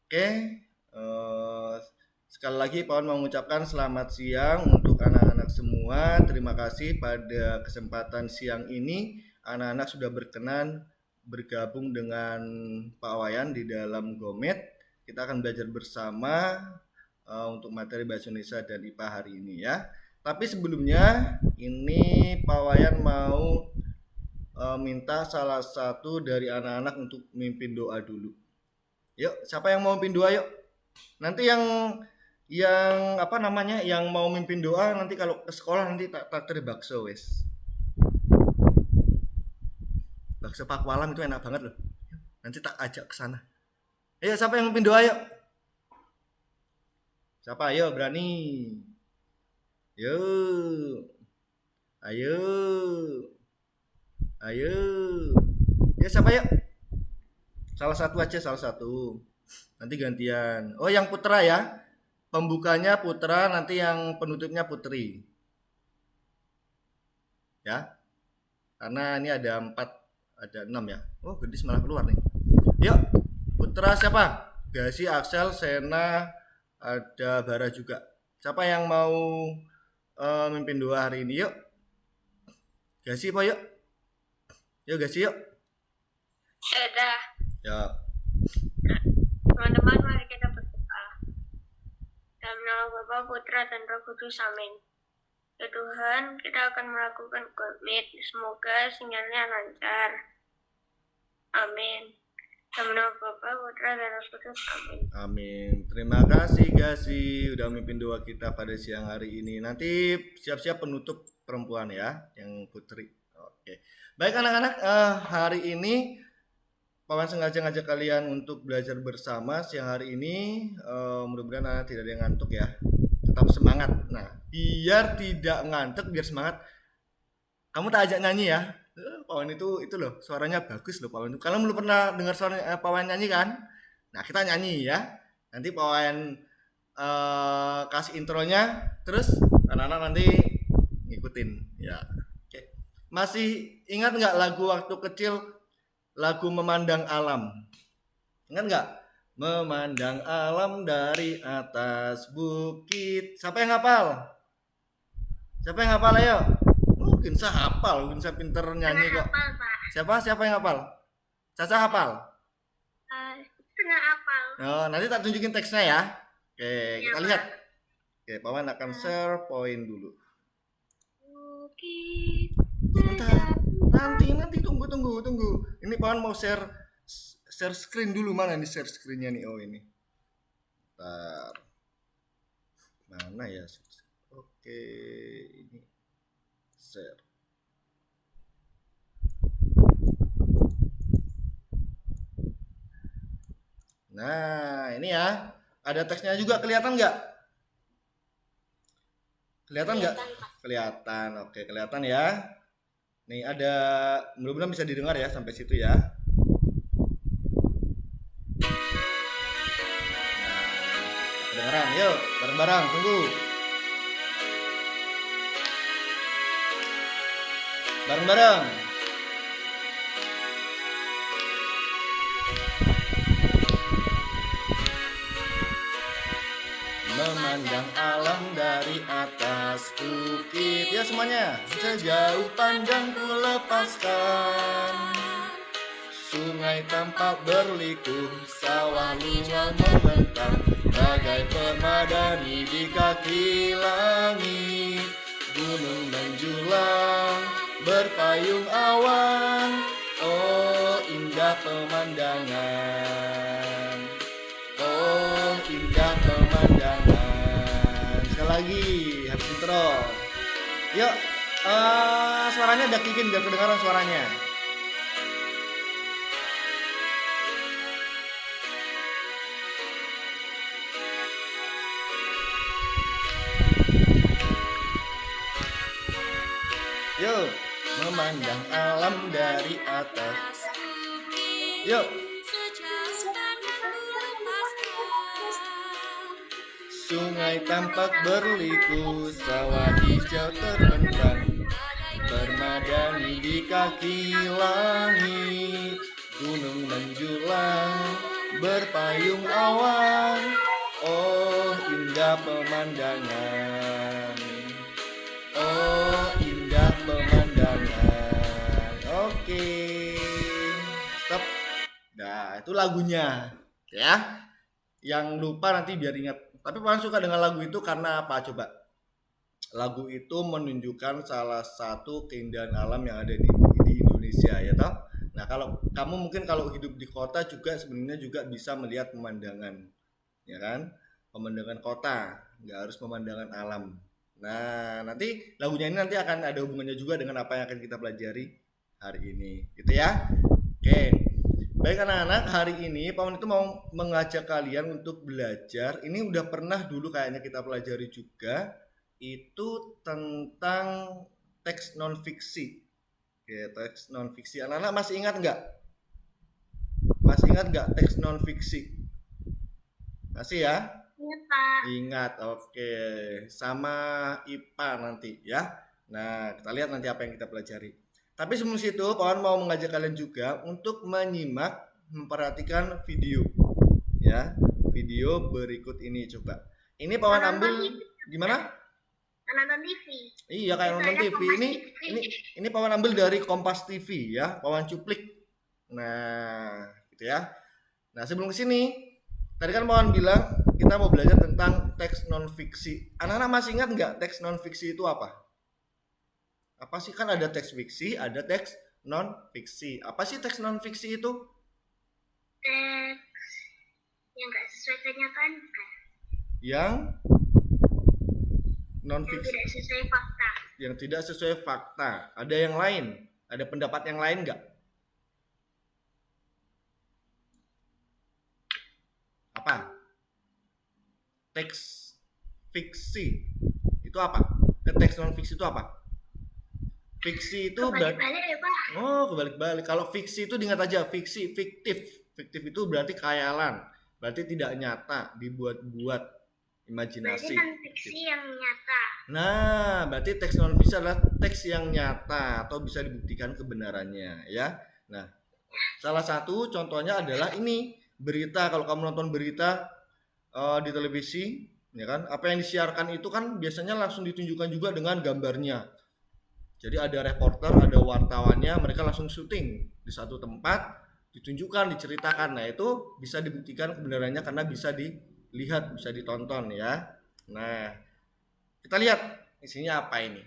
Oke, sekali lagi Pawan mau mengucapkan selamat siang untuk anak-anak semua. Terima kasih pada kesempatan siang ini anak-anak sudah berkenan bergabung dengan Pak Wayan di dalam Gomet. Kita akan belajar bersama untuk materi Bahasa Indonesia dan IPA hari ini ya. Tapi sebelumnya ini Pak Wayan mau minta salah satu dari anak-anak untuk mimpin doa dulu. Yuk, siapa yang mau mimpin doa yuk? Nanti yang apa namanya? Yang mau mimpin doa nanti kalau ke sekolah nanti tak traktir bakso wes. Bakso Pakualam itu enak banget loh. Nanti tak ajak ke sana. Ayo siapa yang mimpin doa yuk? Siapa ayo berani? Yuk. Ayo. Ayo. Ya siapa yuk? Salah satu aja, salah satu. Nanti gantian. Oh, yang putra ya. Pembukanya putra, nanti yang penutupnya putri. Ya. Karena ini ada 4, ada 6 ya. Oh, Gendis malah keluar nih. Yuk, putra siapa? Gasi, Axel, Sena, ada Bara juga. Siapa yang mau mimpin doa hari ini? Yuk. Gasi apa yuk? Yuk Gasi yuk. Sudah. Ya. Teman-teman, mari kita berdoa. Dalam nama Bapa, Putra, dan Roh Kudus. Amin. Ya Tuhan, kita akan melakukan Gomet. Semoga sinyalnya lancar. Amin. Dalam nama Bapa, Putra, dan Roh Kudus. Amin. Amin. Terima kasih Gasi udah memimpin doa kita pada siang hari ini. Nanti siap-siap penutup perempuan ya, yang putri. Oke. Baik anak-anak, hari ini Pawan sengaja ngajak kalian untuk belajar bersama siang hari ini. Mudah-mudahan anak tidak ada yang ngantuk ya. Tetap semangat. Nah, biar tidak ngantuk, biar semangat. Kamu tak ajak nyanyi ya. Pawan itu loh, suaranya bagus loh Pawan. Kalian belum pernah dengar suara Pawan nyanyi kan? Nah, kita nyanyi ya. Nanti Pawan kasih intronya, terus anak-anak nanti ngikutin ya. Oke. Masih ingat nggak lagu waktu kecil? Lagu Memandang Alam. Ingat nggak? Memandang alam dari atas bukit. Siapa yang hafal? Siapa yang hafal ayo? Mungkin saya hafal, mungkin saya pinter nyanyi kok. Hafal, Pak. Siapa yang hafal? Caca hafal? Setengah hafal. Oh, nanti tak tunjukin teksnya ya. Oke, kita Pak. lihat. Oke, Pawan akan share poin dulu. Bukit. Sebentar. Nanti tunggu. Ini Pawan mau share screen dulu. Mana nih share screennya nih? Oh ini. Bentar. Mana ya? Oke, ini share. Nah, ini ya. Ada teksnya juga, kelihatan nggak? Kelihatan nggak? Kelihatan. Oke, kelihatan ya. Nih ada, mudah-mudahan bisa didengar ya sampai situ ya. Nah, kedengeran. Yuk, bareng-bareng. Tunggu. Bareng-bareng. Memandang alam dari atas bukit. Ya semuanya. Sejauh pandangku lepaskan. Sungai tampak berliku, sawah luas membentang, bagai permadani di kaki langit. Gunung menjulang, berpayung awan, oh indah pemandangan. Oh indah pemandangan. Sekali lagi, habis intro. Yuk, suaranya dakikin biar kedengaran suaranya. Yuk, memandang alam dari atas. Yuk. Sungai tampak berliku, sawah hijau terbentang, bermadani di kaki langit. Gunung menjulang, berpayung awan. Oh indah pemandangan. Oh indah pemandangan. Oke. Stop. Nah itu lagunya ya. Yang lupa nanti biar ingat. Tapi paling suka dengan lagu itu karena apa coba? Lagu itu menunjukkan salah satu keindahan alam yang ada di Indonesia ya toh. Nah kalau kamu mungkin kalau hidup di kota juga sebenarnya juga bisa melihat pemandangan, ya kan? Pemandangan kota, nggak harus pemandangan alam. Nah nanti lagunya ini nanti akan ada hubungannya juga dengan apa yang akan kita pelajari hari ini, gitu ya. Oke. Baik anak-anak, hari ini Paman itu mau mengajak kalian untuk belajar. Ini udah pernah dulu kayaknya kita pelajari juga. Itu tentang teks non fiksi. Oke, teks non fiksi. Anak-anak masih ingat nggak? Masih ingat nggak teks non fiksi? Masih ya? Iya, Pak. Ingat, oke. Sama IPA nanti ya. Nah, kita lihat nanti apa yang kita pelajari. Tapi sebelum situ, Pawan mau mengajak kalian juga untuk menyimak, memperhatikan video. Ya, video berikut ini coba. Ini Pawan ambil gimana? Nonton TV. Iya kayak nonton TV. Ini Pawan ambil dari Kompas TV ya, Pawan cuplik. Nah, gitu ya. Nah, sebelum ke sini, tadi kan Pawan bilang kita mau belajar tentang teks non fiksi. Anak-anak masih ingat nggak teks non fiksi itu apa? Apa sih, kan ada teks fiksi, ada teks non fiksi. Apa sih teks non fiksi itu? Teks yang nggak sesuai kenyataan, kan? Yang non Yang fiksi, tidak sesuai fakta. yang tidak sesuai fakta. Ada yang lain? Ada pendapat yang lain nggak? Apa? Teks fiksi itu apa? Teks non fiksi itu apa? Fiksi itu Kebalik-balik ya, Pak. oh kebalik-balik. Kalau fiksi itu diingat aja, fiksi fiktif. Fiktif itu berarti khayalan, berarti tidak nyata, dibuat-buat, Berarti imajinasi. kan fiksi yang nyata. Nah, berarti teks non fiksi adalah teks yang nyata atau bisa dibuktikan kebenarannya, ya. Nah, salah satu contohnya adalah ini berita. Kalau kamu nonton berita di televisi, ya kan, apa yang disiarkan itu kan biasanya langsung ditunjukkan juga dengan gambarnya. Jadi ada reporter, ada wartawannya, mereka langsung syuting di satu tempat, ditunjukkan, diceritakan. Nah, itu bisa dibuktikan kebenarannya karena bisa dilihat, bisa ditonton ya. Nah, kita lihat isinya apa ini.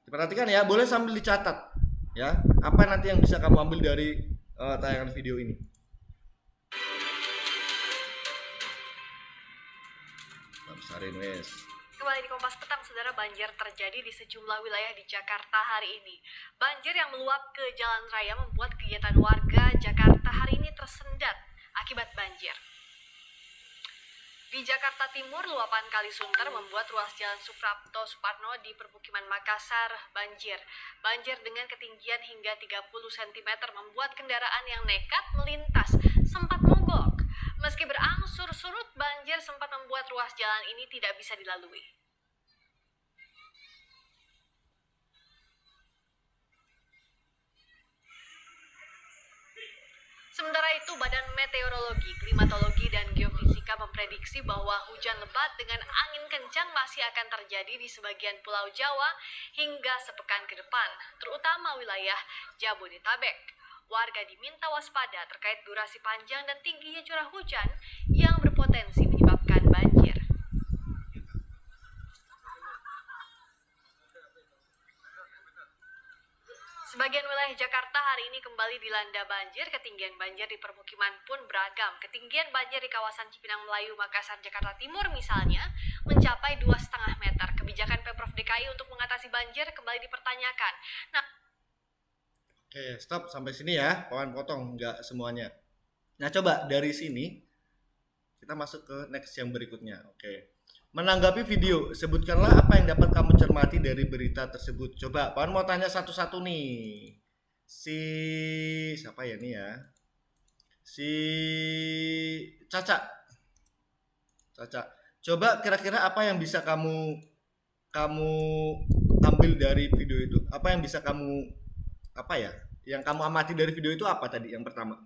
Diperhatikan ya, boleh sambil dicatat ya. Apa nanti yang bisa kamu ambil dari tayangan video ini? Besarin wes. Kembali di Kompas Petang, saudara. Banjir terjadi di sejumlah wilayah di Jakarta hari ini. Banjir yang meluap ke jalan raya membuat kegiatan warga Jakarta hari ini tersendat akibat banjir. Di Jakarta Timur, luapan Kali Sunter membuat ruas jalan Suprapto Suparno di permukiman Makassar banjir. Banjir dengan ketinggian hingga 30 cm membuat kendaraan yang nekat melintas sempat mogok. Meski berangsur surut, banjir sempat membuat ruas jalan ini tidak bisa dilalui. Sementara itu, Badan Meteorologi, Klimatologi, dan Geofisika memprediksi bahwa hujan lebat dengan angin kencang masih akan terjadi di sebagian Pulau Jawa hingga sepekan ke depan, terutama wilayah Jabodetabek. Warga diminta waspada terkait durasi panjang dan tingginya curah hujan yang berpotensi menyebabkan banjir. Sebagian wilayah Jakarta hari ini kembali dilanda banjir. Ketinggian banjir di permukiman pun beragam. Ketinggian banjir di kawasan Cipinang Melayu, Makassar, Jakarta Timur misalnya mencapai 2,5 meter. Kebijakan Pemprov DKI untuk mengatasi banjir kembali dipertanyakan. Nah, Oke, stop sampai sini ya. Pawan potong nggak semuanya. Nah, coba dari sini kita masuk ke next yang berikutnya. Oke. Menanggapi video, sebutkanlah apa yang dapat kamu cermati dari berita tersebut. Coba, Pawan mau tanya satu-satu nih. Siapa ya nih ya? Si Caca. Caca. Coba kira-kira apa yang bisa kamu ambil dari video itu? Apa yang bisa yang kamu amati dari video itu apa tadi yang pertama?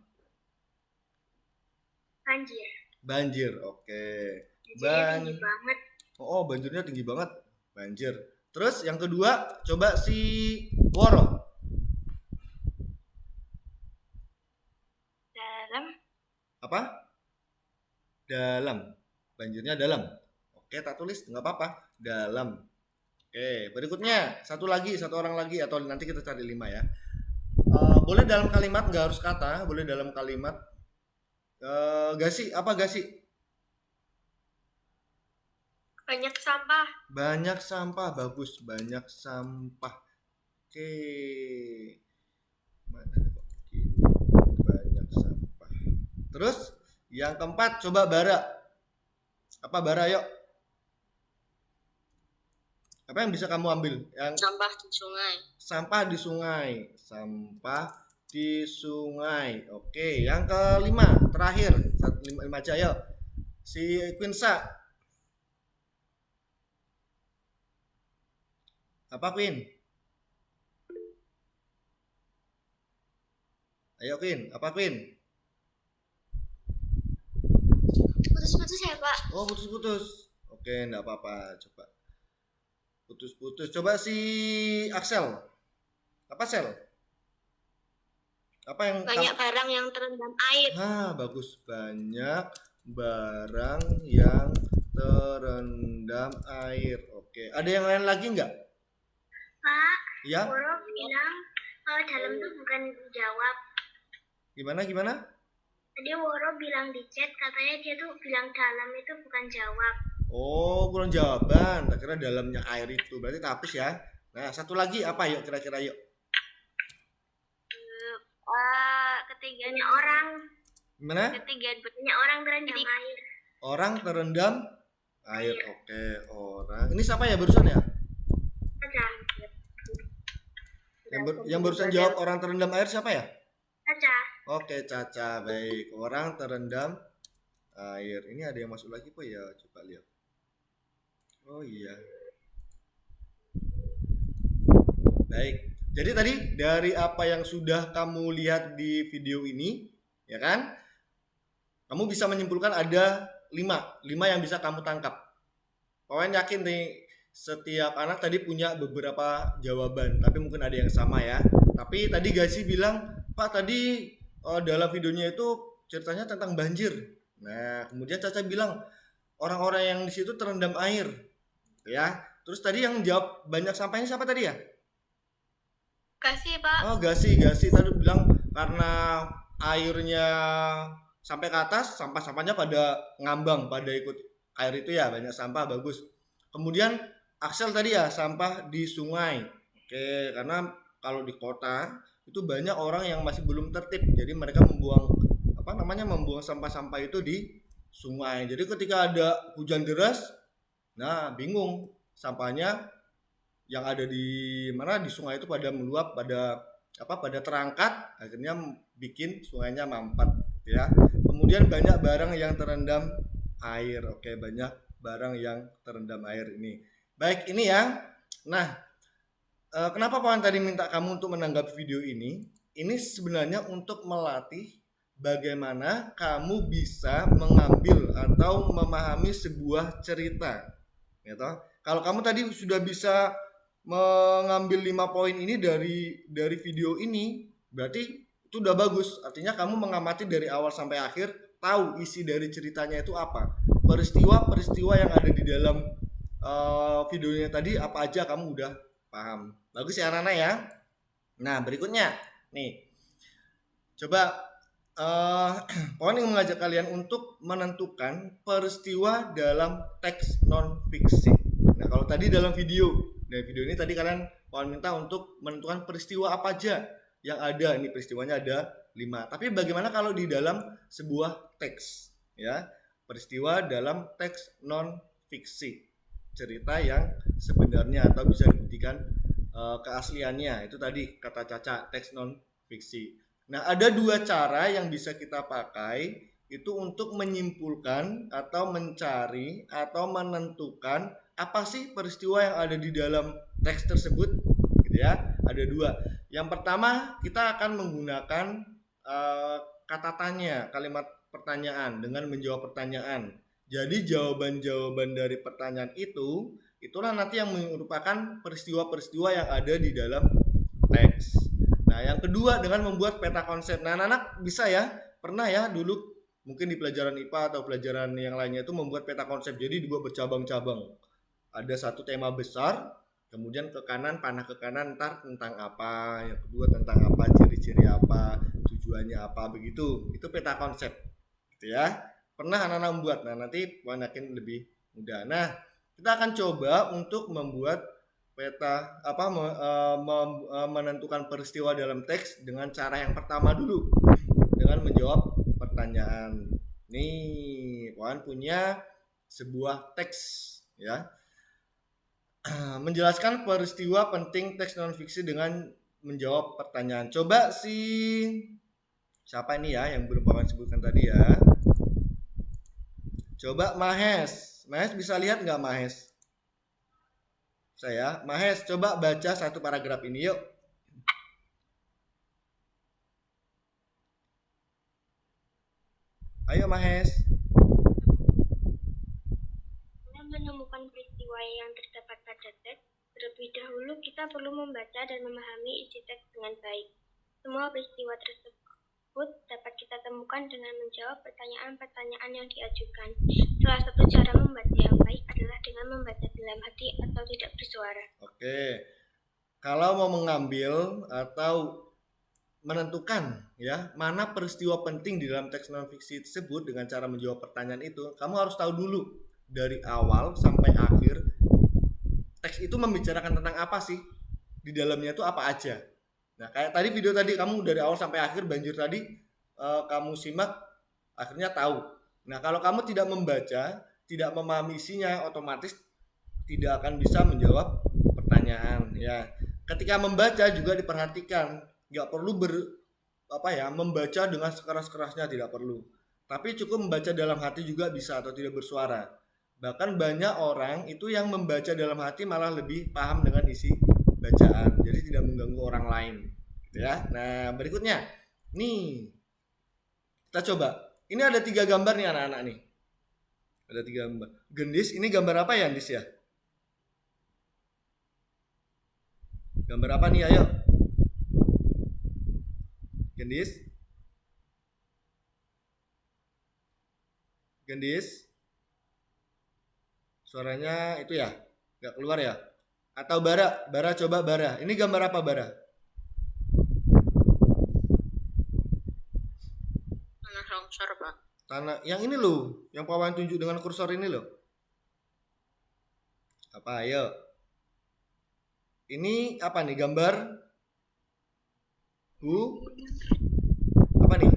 banjir. Banjir, oke. Banjirnya tinggi banget. Oh, banjirnya tinggi banget. Banjir. Terus yang kedua, coba si Woro. Dalam. Apa? Dalam. Banjirnya dalam. Oke, tak tulis, nggak apa-apa. Dalam. Oke, berikutnya satu orang lagi atau nanti kita cari 5 ya. Boleh dalam kalimat, nggak harus kata. Boleh dalam kalimat. Gasi, apa gasi? Banyak sampah. Banyak sampah, bagus. Banyak sampah. Oke. Mana kok begini? Banyak sampah. Terus yang keempat, coba bara. Apa bara, yuk? Apa yang bisa kamu ambil? Yang Sampah di sungai. sampah di sungai. Sampah di sungai. Oke, yang kelima, terakhir. 5 aja, yuk. Si Quinsa. Apa, Queen? Ayo, Queen. Apa, Queen? Putus-putus ya, Pak. Oh, putus-putus. Oke, enggak apa-apa. Coba. Putus-putus. Coba si Axel. Apa, Sel? Apa yang Banyak barang yang terendam air. bagus. Banyak barang yang terendam air. Oke. Ada yang lain lagi enggak? Pak, Ya? Woro bilang kalau dalam tuh bukan jawab. Gimana? Tadi Woro bilang di chat katanya dia tuh bilang dalam itu bukan jawab. Oh, kurang jawaban. Tak kira dalamnya air itu. Berarti tak hapus ya. Nah, satu lagi apa yuk kira-kira yuk? Ketiganya orang. Gimana? Ketiganya orang terendam air. Orang terendam air. Oke, orang. Ini siapa ya barusan ya? Caca. Yang barusan jawab orang terendam air siapa ya? Caca. Oke, Caca. Baik, orang terendam air. Ini ada yang masuk lagi, Pak ya? Coba lihat. Oh iya. Baik. Jadi tadi dari apa yang sudah kamu lihat di video ini, ya kan? Kamu bisa menyimpulkan ada 5 yang bisa kamu tangkap. Pokoknya yakin nih setiap anak tadi punya beberapa jawaban, tapi mungkin ada yang sama ya. Tapi tadi Gasi bilang, Pak tadi dalam videonya itu ceritanya tentang banjir. Nah, kemudian Caca bilang orang-orang yang di situ terendam air, ya. Terus tadi yang jawab banyak sampahnya siapa tadi ya? Kasih, Pak. Oh, Gasi tadi bilang karena airnya sampai ke atas, sampah-sampahnya pada ngambang, pada ikut air itu ya, banyak sampah, bagus. Kemudian Axel tadi ya, sampah di sungai. Oke, karena kalau di kota itu banyak orang yang masih belum tertib, jadi mereka membuang membuang sampah-sampah itu di sungai. Jadi ketika ada hujan deras, nah bingung sampahnya yang ada di sungai itu pada meluap, pada terangkat, akhirnya bikin sungainya mampet, ya. Kemudian banyak barang yang terendam air. Oke, banyak barang yang terendam air ini. Baik, ini ya. Nah, kenapa Pawan tadi minta kamu untuk menanggapi video ini? Ini sebenarnya untuk melatih bagaimana kamu bisa mengambil atau memahami sebuah cerita. Ya toh? Kalau kamu tadi sudah bisa mengambil 5 poin ini dari video ini, berarti itu udah bagus. Artinya kamu mengamati dari awal sampai akhir, tahu isi dari ceritanya itu apa. Peristiwa-peristiwa yang ada di dalam videonya tadi apa aja kamu udah paham. Bagus ya anak-anak ya. Nah, berikutnya nih. Coba Pawan ingin mengajak kalian untuk menentukan peristiwa dalam teks non fiksi. Nah, kalau tadi dalam video ini tadi kalian Pawan minta untuk menentukan peristiwa apa aja yang ada. Ini peristiwanya ada 5. Tapi bagaimana kalau di dalam sebuah teks, ya? Peristiwa dalam teks non fiksi. Cerita yang sebenarnya atau bisa dibuktikan keasliannya. Itu tadi kata Caca, teks non fiksi. Nah, ada 2 cara yang bisa kita pakai itu untuk menyimpulkan atau mencari atau menentukan apa sih peristiwa yang ada di dalam teks tersebut, gitu ya. Ada 2. Yang pertama, kita akan menggunakan kata tanya. Kalimat pertanyaan, dengan menjawab pertanyaan. Jadi jawaban-jawaban dari pertanyaan itulah nanti yang merupakan peristiwa-peristiwa yang ada di dalam teks. Nah, yang kedua dengan membuat peta konsep. Nah, anak-anak bisa ya, pernah ya dulu mungkin di pelajaran IPA atau pelajaran yang lainnya itu membuat peta konsep. Jadi dibuat bercabang-cabang. Ada satu tema besar, kemudian ke kanan, panah ke kanan, ntar tentang apa, yang kedua tentang apa, ciri-ciri apa, tujuannya apa, begitu. Itu peta konsep, gitu ya. Pernah anak-anak membuat. Nah, nanti makin lebih mudah. Nah, kita akan coba untuk membuat peta menentukan peristiwa dalam teks dengan cara yang pertama dulu, dengan menjawab pertanyaan. Nih, Puan punya sebuah teks ya. Menjelaskan peristiwa penting teks non fiksi dengan menjawab pertanyaan. Coba siapa ini ya yang belum Paman sebutkan tadi ya? Coba Mahes bisa lihat nggak Mahes? Mahes coba baca satu paragraf ini yuk. Ayo Mahes. Menemukan peristiwa yang terdapat pada teks, terlebih dahulu kita perlu membaca dan memahami isi teks dengan baik. Semua peristiwa tersebut dapat kita temukan dengan menjawab pertanyaan-pertanyaan yang diajukan. Salah satu cara membaca yang baik adalah dengan membaca dalam hati atau tidak bersuara. Oke, kalau mau mengambil atau menentukan ya mana peristiwa penting di dalam teks non fiksi tersebut dengan cara menjawab pertanyaan itu, kamu harus tahu dulu dari awal sampai akhir teks itu membicarakan tentang apa sih, di dalamnya itu apa aja. Nah, kayak tadi video tadi kamu dari awal sampai akhir banjir tadi kamu simak, akhirnya tahu. Nah, kalau kamu tidak membaca, tidak memahami isinya, otomatis tidak akan bisa menjawab pertanyaan ya. Ketika membaca juga diperhatikan, nggak perlu membaca dengan sekeras-kerasnya, tidak perlu. Tapi cukup membaca dalam hati juga bisa atau tidak bersuara. Bahkan banyak orang itu yang membaca dalam hati malah lebih paham dengan isi bacaan, jadi tidak mengganggu orang lain gitu ya. Nah, berikutnya nih kita coba, ini ada 3 gambar nih anak-anak nih, ada 3 gambar. Gendis, ini gambar apa ya Gendis ya? Gambar apa nih, ayo Gendis? Suaranya itu ya, nggak keluar ya? Atau Bara coba Bara. Ini gambar apa Bara? Tanah longsor, Pak. Tanah yang ini loh, yang Pawan tunjuk dengan kursor ini loh. Apa ayo? Ini apa nih gambar? Apa nih?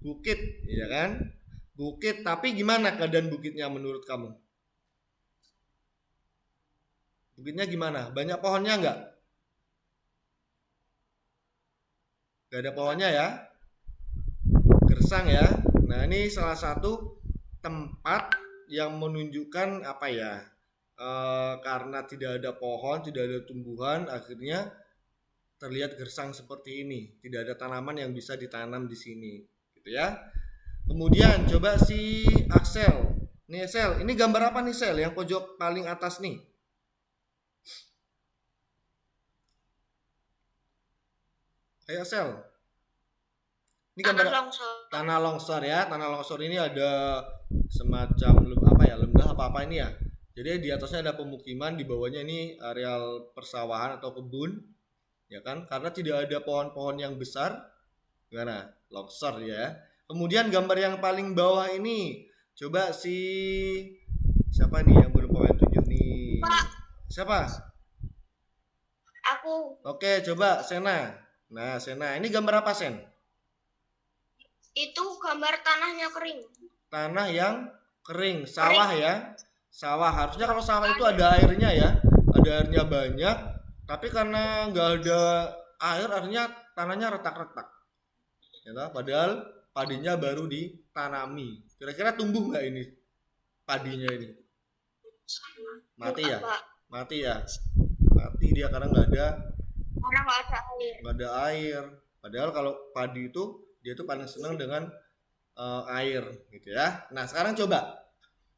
Bukit, ya kan? Bukit, tapi gimana keadaan bukitnya menurut kamu? Bukitnya gimana? Banyak pohonnya nggak? Nggak ada pohonnya ya? Gersang ya? Nah, ini salah satu tempat yang menunjukkan apa ya? Karena tidak ada pohon, tidak ada tumbuhan, akhirnya terlihat gersang seperti ini. Tidak ada tanaman yang bisa ditanam di sini, gitu ya. Kemudian coba si Axel. Nih Axel, ini gambar apa nih Sel? Yang pojok paling atas nih. Ayo Axel. Ini gambar tanah longsor ya. Tanah longsor ini ada semacam lembah apa ini ya. Jadi di atasnya ada pemukiman, di bawahnya ini areal persawahan atau kebun, ya kan? Karena tidak ada pohon-pohon yang besar, gimana? Longsor ya. Kemudian gambar yang paling bawah ini, coba siapa nih yang belum Pawan tunjuk nih? Pak. Siapa? Aku. Oke, coba Sena. Nah, Sena, ini gambar apa Sen? Itu gambar tanahnya kering. Tanah yang kering, sawah ya. Sawah, harusnya kalau sawah itu ada airnya ya, ada airnya banyak, tapi karena nggak ada air, artinya tanahnya retak-retak ya, padahal padinya baru ditanami. Kira-kira tumbuh nggak ini padinya ini? Mati ya? Mati dia karena nggak ada air. Padahal kalau padi itu dia tuh paling senang dengan air gitu ya. Nah, sekarang coba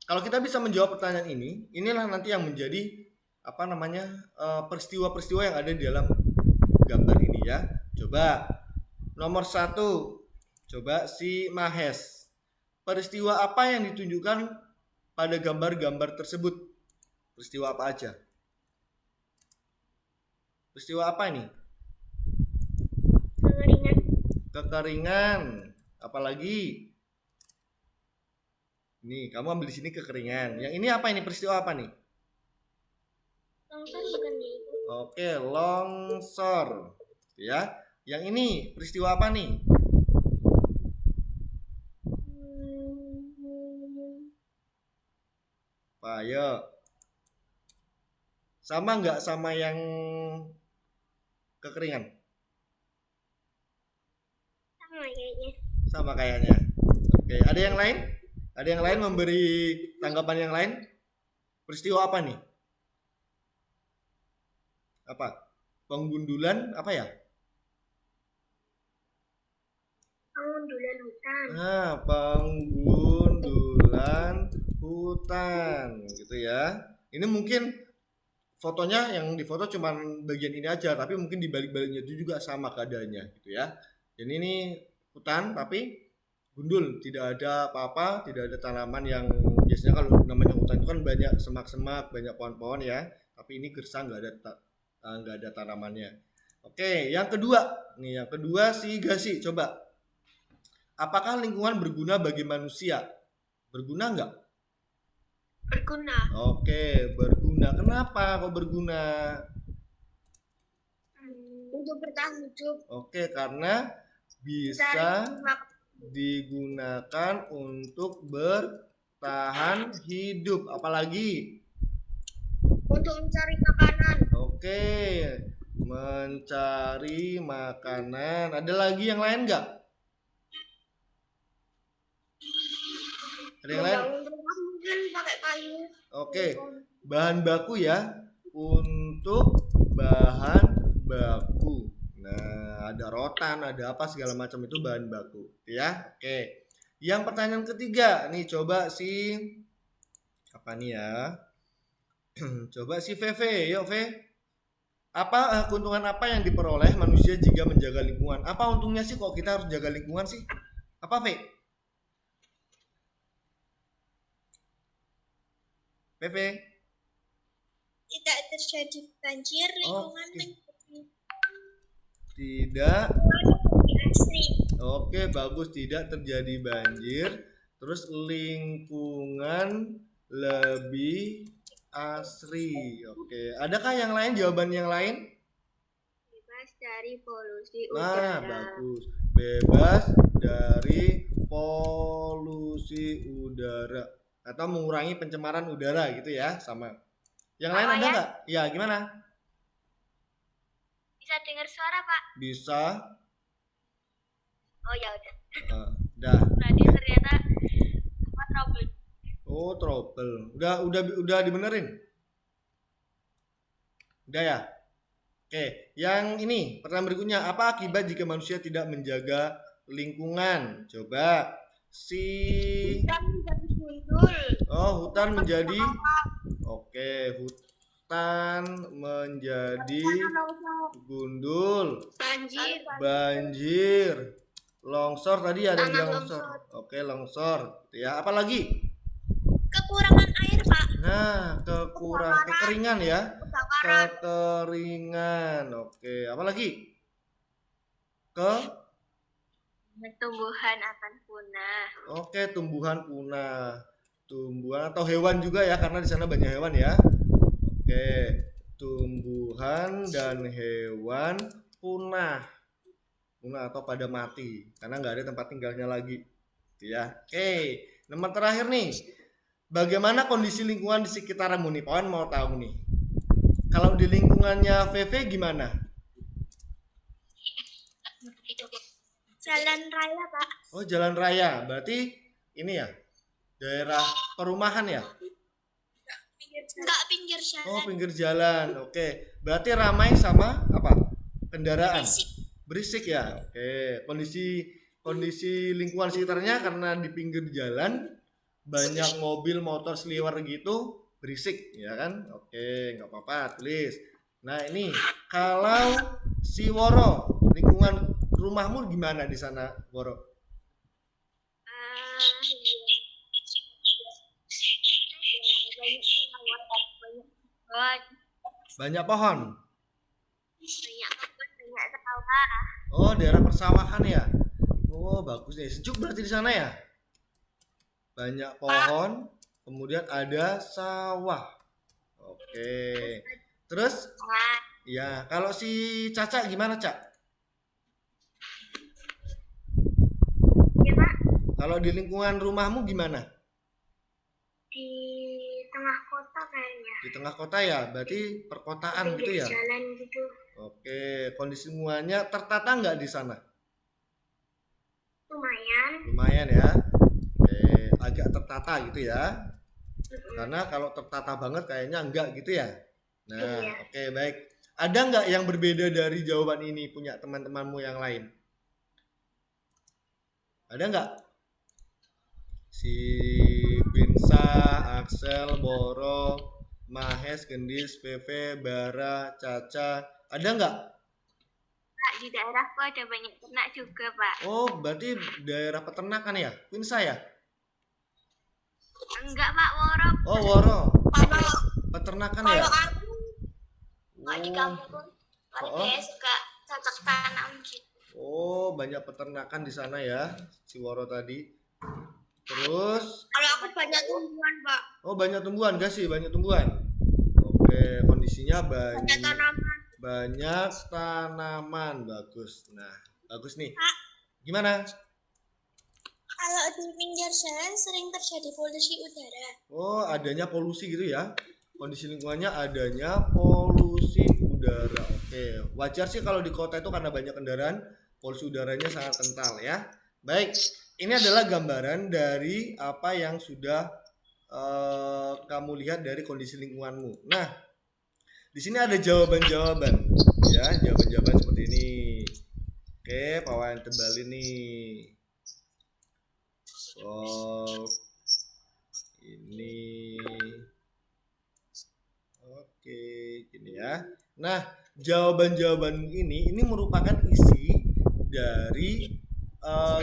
kalau kita bisa menjawab pertanyaan ini, inilah nanti yang menjadi peristiwa-peristiwa yang ada di dalam gambar ini ya. Coba nomor 1, coba si Mahes. Peristiwa apa yang ditunjukkan pada gambar-gambar tersebut? Peristiwa apa aja? Peristiwa apa ini? Kekeringan. Kekeringan. Apalagi? Nih, kamu ambil di sini kekeringan. Yang ini apa ini? Peristiwa apa nih? Longsor bukan itu. Oke, longsor. Ya. Yang ini peristiwa apa nih? Pak, ayo. Sama nggak sama yang kekeringan? Sama kayaknya. Sama kayaknya. Oke, ada yang lain? Ada yang lain memberi tanggapan yang lain? Peristiwa apa nih? Apa? Penggundulan apa ya? Pengundulan hutan. Nah, penggundulan hutan gitu ya. Ini mungkin fotonya yang difoto cuma bagian ini aja, tapi mungkin di balik-baliknya itu juga sama keadaannya gitu ya. Jadi ini hutan tapi gundul, tidak ada apa-apa, tidak ada tanaman yang biasanya kalau namanya hutan itu kan banyak semak-semak, banyak pohon-pohon ya. Tapi ini gersang, nggak ada tanamannya. Oke, yang kedua nih, yang kedua si Gasi, coba. Apakah lingkungan berguna bagi manusia? Berguna nggak? Berguna. Oke, berguna. Kenapa kok berguna? Untuk bertahan hidup. Oke, karena bisa digunakan untuk bertahan hidup. Apalagi? Untuk mencari makanan. Oke, mencari makanan. Ada lagi yang lain nggak? Ada yang lain? Membangun rumah mungkin pakai kayu. Oke, bahan baku ya. Untuk bahan baku. Nah, ada rotan, ada apa segala macam itu bahan baku, ya. Oke. Yang pertanyaan ketiga, nih coba si apa nih ya? Coba si VV, yuk V. Apa keuntungan apa yang diperoleh manusia jika menjaga lingkungan? Apa untungnya sih kok kita harus jaga lingkungan sih? Apa V? VV? Tidak terjadi banjir, lingkungan Oke. menjadi Tidak. asri. Oke, bagus, tidak terjadi banjir. Terus lingkungan lebih asri. Oke, adakah yang lain, jawaban yang lain? Bebas dari polusi Nah, udara. bagus. Bebas dari polusi udara atau mengurangi pencemaran udara gitu ya, sama. Yang lain ada nggak? Ya, gimana? Bisa dengar suara, Pak? Bisa. Oh ya udah. Dah. Berarti ternyata apa trouble. Oh, trouble. Udah dibenerin. Udah ya? Oke, yang ini pertanyaan berikutnya, apa akibat jika manusia tidak menjaga lingkungan? Coba si Hutan menjadi gundul. hutan menjadi hutan menjadi gundul, Banjir. banjir, longsor tadi ada yang Tanah bilang longsor. Oke, longsor. Ya, apa lagi? Kekurangan air, Pak. Nah, kekeringan ya. Kebakaran. Kekeringan. Oke, apa lagi? Tumbuhan akan punah. Oke, tumbuhan punah. Tumbuhan atau hewan juga ya, karena di sana banyak hewan ya. Oke, tumbuhan dan hewan punah. Punah atau pada mati karena nggak ada tempat tinggalnya lagi. Gitu ya. Oke, nomor terakhir nih. Bagaimana kondisi lingkungan di sekitarmu nih? Pawan mau tahu nih. Kalau di lingkungannya VV gimana? Jalan raya, Pak. Oh, jalan raya. Berarti ini ya, daerah perumahan ya? Enggak pinggir jalan. Oh, pinggir jalan. Oke. Berarti ramai sama apa? Kendaraan. Berisik. Berisik ya. Oke. Kondisi kondisi lingkungan sekitarnya karena di pinggir jalan banyak mobil motor seliwer gitu berisik ya kan. Oke, nggak apa-apa, tulis. Nah ini kalau si Woro, lingkungan rumahmu gimana di sana, Woro? Banyak Banyak pohon, pohon. banyak kebun, banyak sawah. Oh, daerah persawahan ya. Oh, bagus nih. Sejuk berarti di sana ya. Banyak pohon, kemudian ada sawah. Oke. Terus, Nah, ya, kalau si Caca gimana, Cak? ya Pak, Kalau di lingkungan rumahmu gimana? di tengah kota kayaknya. Di tengah kota ya, berarti perkotaan gitu Pinggir ya. jalan gitu. Oke, kondisi lingkungannya tertata nggak di sana? Lumayan. Lumayan ya. Oke, agak tertata gitu ya. Karena kalau tertata banget kayaknya enggak gitu ya. Nah, Iya. oke baik. Ada nggak yang berbeda dari jawaban ini punya teman-temanmu yang lain? Ada nggak? Si Binsa, Axel, Boro, Mahes, Gendis, Veve, Bara, Caca, ada nggak? Pak, di daerahku ada banyak ternak juga, Pak. Oh, berarti daerah peternakan ya? Binsa ya? Enggak, Pak, Woro. Oh, Woro, Kalau peternakan ya? aku di Oh, kampung Oh. warga suka cocok tanam gitu. oh, banyak peternakan di sana ya, si Woro tadi. Terus, Kalau aku banyak tumbuhan, Pak. oh banyak tumbuhan, gak sih? Banyak tumbuhan. Oke, kondisinya Banyak tanaman. banyak tanaman, bagus. Nah, bagus nih. Pak. Gimana? Kalau di pinggir jalan sering terjadi polusi udara. Oh, adanya polusi gitu ya. Kondisi lingkungannya adanya polusi udara. Oke, wajar sih kalau di kota itu karena banyak kendaraan, polusi udaranya sangat kental ya. Baik, ini adalah gambaran dari apa yang sudah kamu lihat dari kondisi lingkunganmu. Nah, di sini ada jawaban-jawaban ya, jawaban-jawaban seperti ini. Oke, Pak Wayan tebal ini. Oh, ini. Oke, gini ya. Nah, jawaban-jawaban ini merupakan isi dari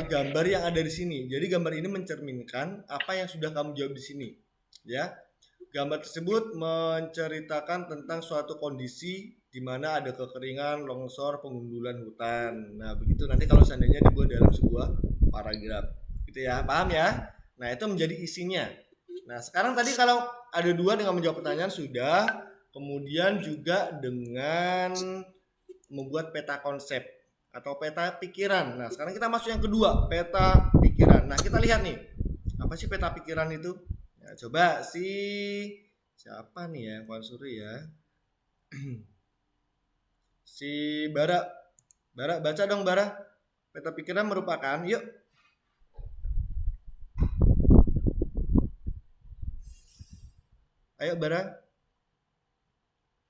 gambar yang ada di sini. Jadi gambar ini mencerminkan apa yang sudah kamu jawab di sini, ya. Gambar tersebut menceritakan tentang suatu kondisi di mana ada kekeringan, longsor, pengundulan hutan. Nah, begitu nanti kalau seandainya dibuat dalam sebuah paragraf. Gitu ya, paham ya? Nah, itu menjadi isinya. Nah, sekarang tadi kalau ada dua dengan menjawab pertanyaan sudah, kemudian juga dengan membuat peta konsep atau peta pikiran. Nah, sekarang kita masuk yang kedua, peta pikiran. Nah, kita lihat nih. Apa sih peta pikiran itu? Ya, coba siapa nih ya, Pak Suri ya. Si Bara. Bara, baca dong Bara. Peta pikiran merupakan, yuk. Ayo Bara.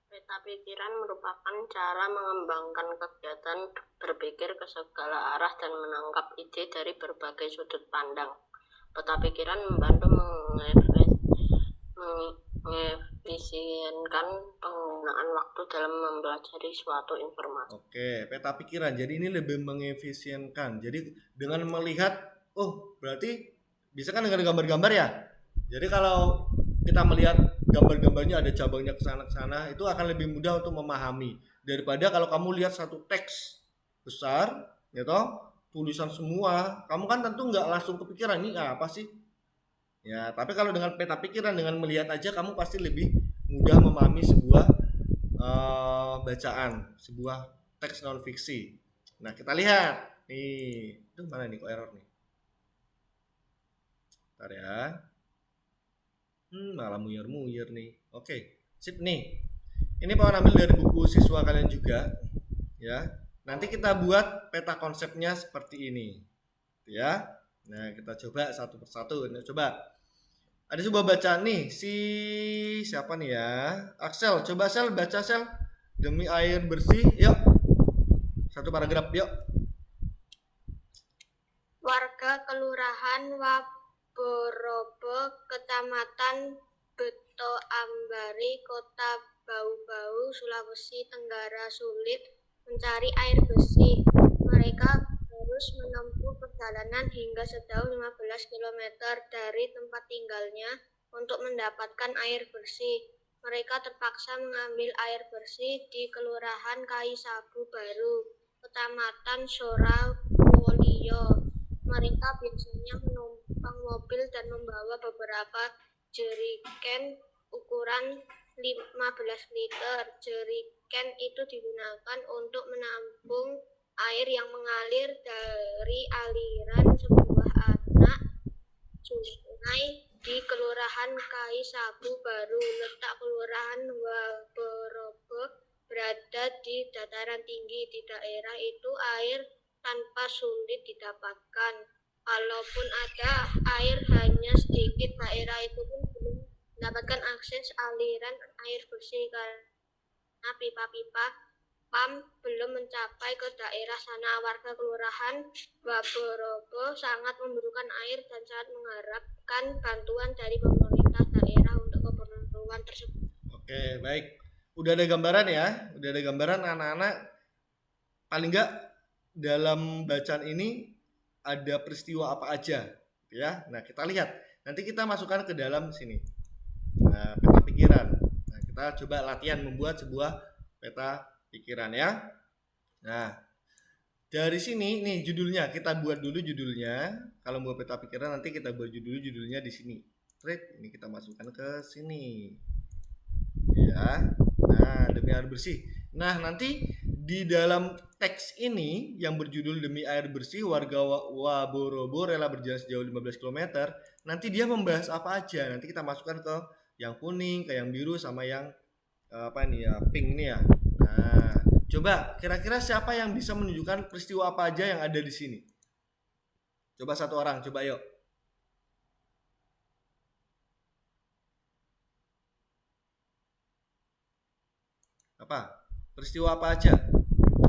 Peta pikiran merupakan cara mengembangkan kegiatan berpikir ke segala arah dan menangkap ide dari berbagai sudut pandang. Peta pikiran membantu mengefisienkan penggunaan waktu dalam mempelajari suatu informasi. Oke, peta pikiran. Jadi ini lebih mengefisienkan. Jadi dengan melihat, oh berarti bisa kan dengan gambar-gambar ya. Jadi kalau kita melihat gambar-gambarnya ada cabangnya ke sana, itu akan lebih mudah untuk memahami daripada kalau kamu lihat satu teks besar, ya toh, tulisan semua, kamu kan tentu nggak langsung kepikiran ini apa sih? Ya, tapi kalau dengan peta pikiran, dengan melihat aja kamu pasti lebih mudah memahami sebuah bacaan, sebuah teks non fiksi. Nah, kita lihat nih, itu mana nih kok error nih? Bentar ya. Malah muyar-muyar nih. Oke, sip nih. Ini Pak ambil dari buku siswa kalian juga, ya. Nanti kita buat peta konsepnya seperti ini, ya. Nah, kita coba satu persatu. Nah, coba. Ada sebuah bacaan nih, siapa nih ya? Axel, coba Sel baca Sel. Demi air bersih, yuk. Satu paragraf, yuk. warga Kelurahan Waborobo, Kecamatan Beto Ambari, Kota Bau-Bau, Sulawesi Tenggara sulit mencari air bersih. Mereka harus menempuh perjalanan hingga sejauh 15 km dari tempat tinggalnya untuk mendapatkan air bersih. Mereka terpaksa mengambil air bersih di Kelurahan Kaisabu Baru, Kecamatan Sorawolio. Mereka biasanya menumpang mobil dan membawa beberapa jerigen ukuran 15 liter. Jerigen itu digunakan untuk menampung air yang mengalir dari aliran sebuah anak sungai di Kelurahan Kaisabu Baru. Letak Kelurahan Waborobo berada di dataran tinggi. Di daerah itu air tanpa sulit didapatkan. Kalaupun ada air hanya sedikit, daerah itu pun belum mendapatkan akses aliran air bersih karena pipa-pipa PAM belum mencapai ke daerah sana. Warga Kelurahan Waborobo sangat membutuhkan air dan sangat mengharapkan bantuan dari pemerintah daerah untuk keperluan tersebut. Oke, baik. Udah ada gambaran ya? Udah ada gambaran anak-anak. Paling enggak dalam bacaan ini ada peristiwa apa aja, ya. Nah, kita lihat. Nanti kita masukkan ke dalam sini. Nah, peta pikiran. Nah, kita coba latihan membuat sebuah peta pikiran ya. Nah, dari sini nih judulnya kita buat dulu judulnya. Kalau buat peta pikiran nanti kita buat judulnya di sini. Straight, ini kita masukkan ke sini. Ya. Nah, demi air bersih. Nah, nanti di dalam teks ini yang berjudul Demi Air Bersih, warga Waborobo rela berjalan sejauh 15 km. Nanti dia membahas apa aja. Nanti kita masukkan ke yang kuning, ke yang biru, sama yang pink ini ya. Nah, coba kira-kira siapa yang bisa menunjukkan peristiwa apa aja yang ada di sini? Coba satu orang, coba yuk. Apa? Peristiwa apa aja?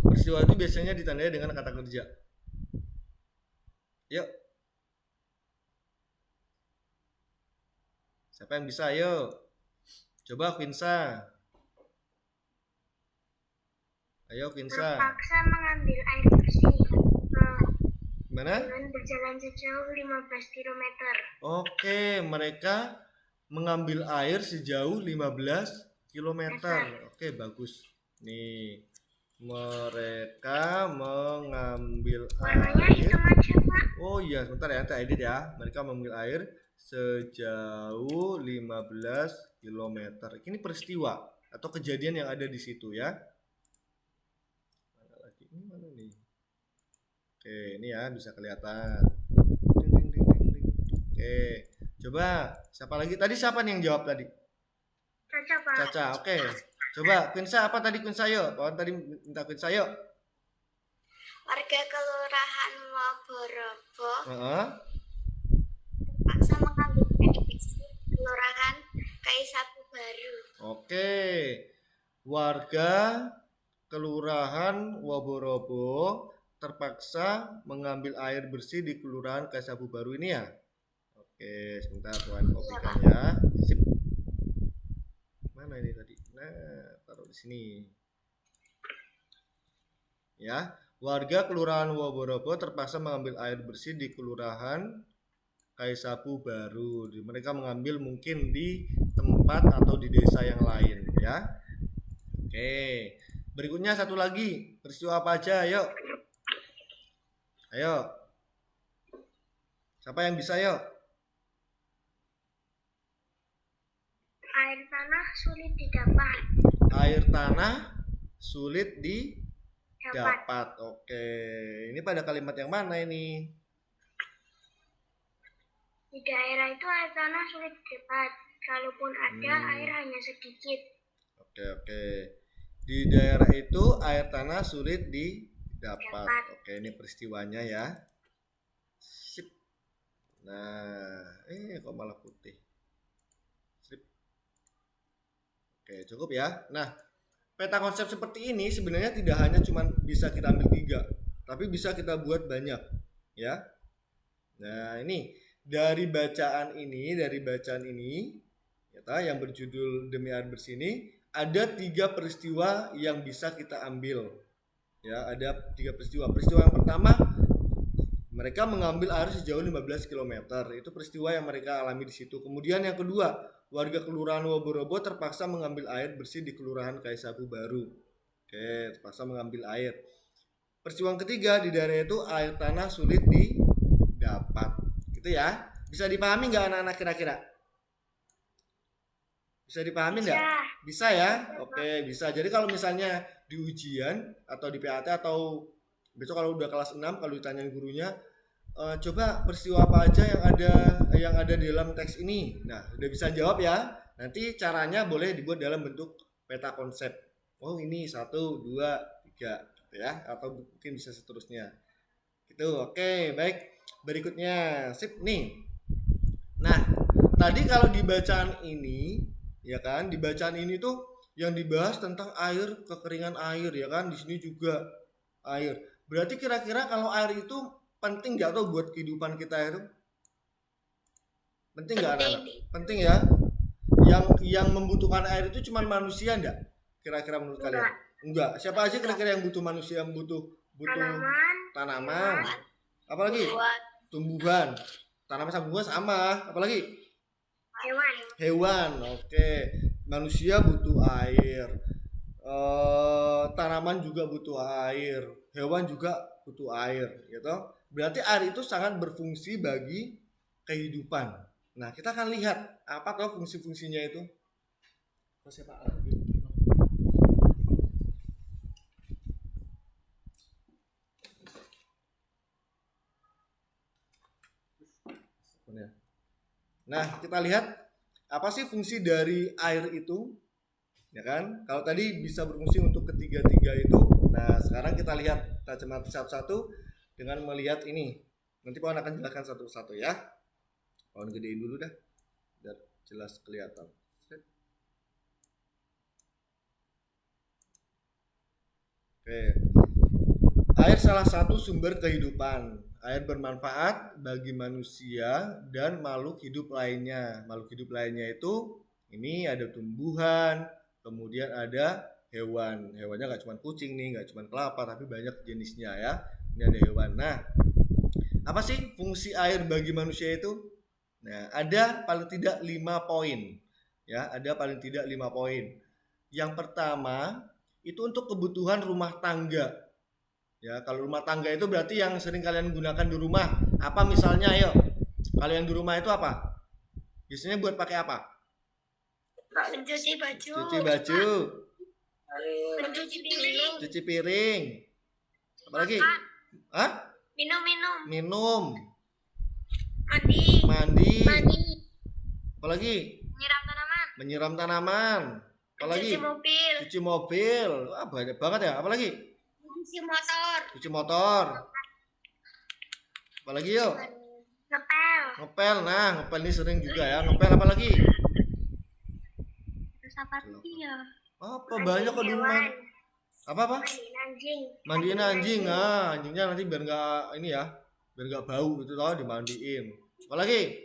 Peristiwa itu biasanya ditandai dengan kata kerja. Yuk. Siapa yang bisa? Yuk. Coba Vinsa. Ayo Vinsa. Terpaksa mengambil air bersih Gimana? dengan berjalan sejauh 15 km. Oke, mereka mengambil air sejauh 15 km. Oke, bagus. Nih, mereka mengambil Warnanya air. hitam aja, Pak. Oh iya, sebentar ya, kita edit ya. Mereka mengambil air sejauh 15 km. Ini peristiwa atau kejadian yang ada di situ ya. Mana lagi? Ini mana nih? Oke, ini ya bisa kelihatan. Ding, ding, ding, ding, ding. Oke, coba siapa lagi? Tadi siapa nih yang jawab tadi? Caca, Pak. Caca, oke. Coba Quinsa, apa tadi Quinsa yuk? Kawan tadi minta Quinsa yuk. Warga Kelurahan Waborobo terpaksa mengambil air bersih Kelurahan Kaisabu Baru. Oke. Warga Kelurahan Waborobo terpaksa mengambil air bersih di Kelurahan Kaisabu Baru ini ya. Oke, sebentar tuan kopikan ya. Sip. Mana ini tadi? Nah, taruh di sini. Ya, warga Kelurahan Waborobo terpaksa mengambil air bersih di Kelurahan Kaisabu Baru. Mereka mengambil mungkin di tempat atau di desa yang lain ya. Oke. Berikutnya satu lagi. Peristiwa apa aja? Ayo. Ayo. Siapa yang bisa yuk? Air tanah sulit didapat. Air tanah sulit didapat. Oke. Ini pada kalimat yang mana ini? Di daerah itu air tanah sulit didapat. Kalaupun ada, air hanya sedikit. Oke. Di daerah itu air tanah sulit didapat. Oke, ini peristiwanya ya. Sip. Nah, kok malah putih. Sip. Oke, cukup ya. Nah, peta konsep seperti ini sebenarnya tidak hanya cuma bisa kita ambil 3, tapi bisa kita buat banyak, ya. Nah, ini dari bacaan ini ya yang berjudul Demi Air Bersih ini ada 3 peristiwa yang bisa kita ambil. Ya, ada 3 peristiwa. Peristiwa yang pertama, mereka mengambil air sejauh 15 km. Itu peristiwa yang mereka alami di situ. Kemudian yang kedua, warga Kelurahan Woborobo terpaksa mengambil air bersih di Kelurahan Kaisapu Baru. Oke, terpaksa mengambil air. Peristiwa yang ketiga, di daerah itu air tanah sulit didapat. Gitu ya. Bisa dipahami nggak anak-anak kira-kira? Bisa dipahami nggak? Bisa ya? Oke, bisa. Jadi kalau misalnya di ujian atau di PAT atau besok kalau udah kelas 6 kalau ditanyain gurunya, coba peristiwa apa aja yang ada di dalam teks ini. Nah, udah bisa jawab ya. Nanti caranya boleh dibuat dalam bentuk peta konsep. Oh, ini 1, 2, 3 gitu ya, atau mungkin bisa seterusnya. Gitu. Oke, baik. Berikutnya, sip nih. Nah, tadi kalau di bacaan ini ya kan, di bacaan ini tuh yang dibahas tentang air, kekeringan air ya kan, di sini juga air. Berarti kira-kira kalau air itu penting nggak tuh buat kehidupan kita itu? Penting nggak anak-anak? Penting ya. Yang membutuhkan air itu cuma manusia nggak? Kira-kira menurut kalian? Enggak. Siapa aja kira-kira yang butuh manusia, yang butuh tanaman. Apalagi? Tumbuhan. Tanaman sama tumbuhan sama. Apalagi? Hewan. Oke. Manusia butuh air. Tanaman juga butuh air. Hewan juga butuh air, gitu. Berarti air itu sangat berfungsi bagi kehidupan. Nah, kita akan lihat apa tuh fungsi-fungsinya itu. Siapa? Nah, kita lihat apa sih fungsi dari air itu, ya kan? Kalau tadi bisa berfungsi untuk ketiga-tiga itu. Nah, sekarang kita lihat, kita cermati satu-satu dengan melihat ini. Nanti Pohon akan jelaskan satu-satu ya. Pohon gedein dulu dah, biar jelas kelihatan. Oke. Air salah satu sumber kehidupan. Air bermanfaat bagi manusia dan makhluk hidup lainnya. Makhluk hidup lainnya itu ini ada tumbuhan, kemudian ada hewan. Hewannya nggak cuma kucing nih, nggak cuma kelapa, tapi banyak jenisnya ya. Ini ada hewan. Nah, apa sih fungsi air bagi manusia itu? Nah, ada paling tidak 5 poin. Ya, ada paling tidak 5 poin. Yang pertama, itu untuk kebutuhan rumah tangga. Ya, kalau rumah tangga itu berarti yang sering kalian gunakan di rumah. Apa misalnya, ayo? Kalian di rumah itu apa? Biasanya buat pakai apa? Mencuci baju. Cuci baju. Mencuci piring. Cuci piring. Apalagi? Hah? Minum. Mandi. Apalagi? Menyiram tanaman. Apalagi? Cuci mobil. Wah, banyak banget ya. Apalagi? Cuci motor. Apalagi yuk? Ngepel. Nah, ngepel ini sering juga ya. Ngepel apa lagi? Apa banyak kok di rumah? Apa? Mandiin anjing. Nah, anjingnya nanti biar nggak ini ya, biar nggak bau itu tau, dimandiin. Apalagi?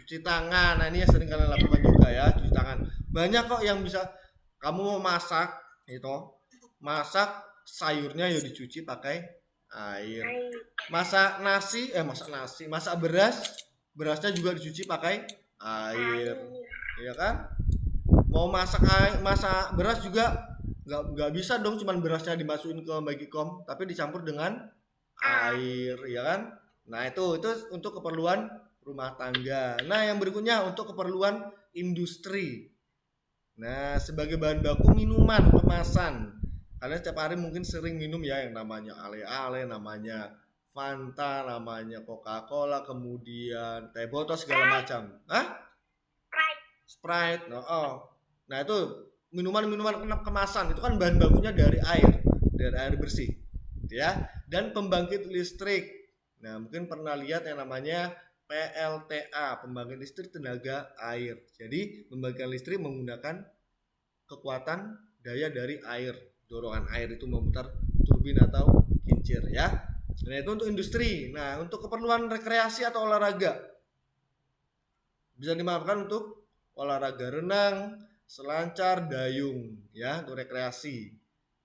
Cuci tangan. Nah, ini yang sering kalian lakukan juga ya, cuci tangan. Banyak kok yang bisa. Kamu mau masak itu, masak sayurnya ya dicuci pakai air. Masak berasnya juga dicuci pakai air. Iya kan? Mau masak beras juga nggak bisa dong cuman berasnya dimasukin ke Magicom, tapi dicampur dengan air, ya kan? Nah, itu untuk keperluan rumah tangga. Nah, yang berikutnya untuk keperluan industri. Nah, sebagai bahan baku minuman kemasan. Kalian setiap hari mungkin sering minum ya yang namanya ale-ale, namanya Fanta, namanya Coca-Cola, kemudian teh botol segala macam. Hah? Sprite. Nah, itu minuman kemasan itu kan bahan bakunya dari air bersih, gitu ya. Dan pembangkit listrik. Nah, mungkin pernah lihat yang namanya PLTA, pembangkit listrik tenaga air. Jadi, pembangkit listrik menggunakan kekuatan daya dari air. Dorongan air itu memutar turbin atau kincir ya. Nah, itu untuk industri. Nah, untuk keperluan rekreasi atau olahraga bisa dimanfaatkan untuk olahraga renang, selancar, dayung ya, untuk rekreasi.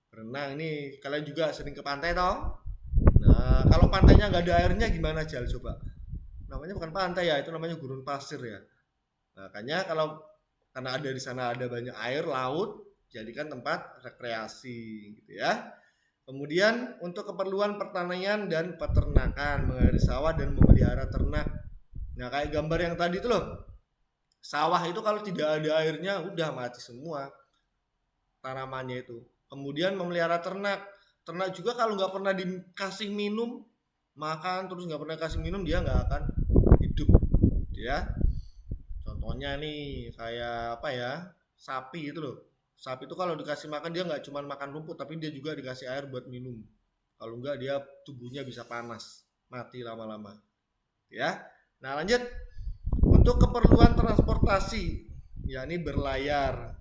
Renang ini kalian juga sering ke pantai toh? Nah, kalau pantainya nggak ada airnya gimana Jal coba? Namanya bukan pantai ya, itu namanya gurun pasir ya. Nah, makanya kalau karena ada di sana ada banyak air laut, jadikan tempat rekreasi gitu ya. Kemudian untuk keperluan pertanian dan peternakan, mengairi sawah dan memelihara ternak. Nah, kayak gambar yang tadi itu loh. Sawah itu kalau tidak ada airnya udah mati semua tanamannya itu. Kemudian memelihara ternak. Ternak juga kalau nggak pernah dikasih minum, makan terus nggak pernah kasih minum, dia nggak akan hidup gitu ya. Contohnya nih kayak apa ya, sapi itu loh. Sapi itu kalau dikasih makan dia nggak cuma makan rumput, tapi dia juga dikasih air buat minum. Kalau enggak dia tubuhnya bisa panas, mati lama-lama ya. Nah, lanjut untuk keperluan transportasi, yakni berlayar,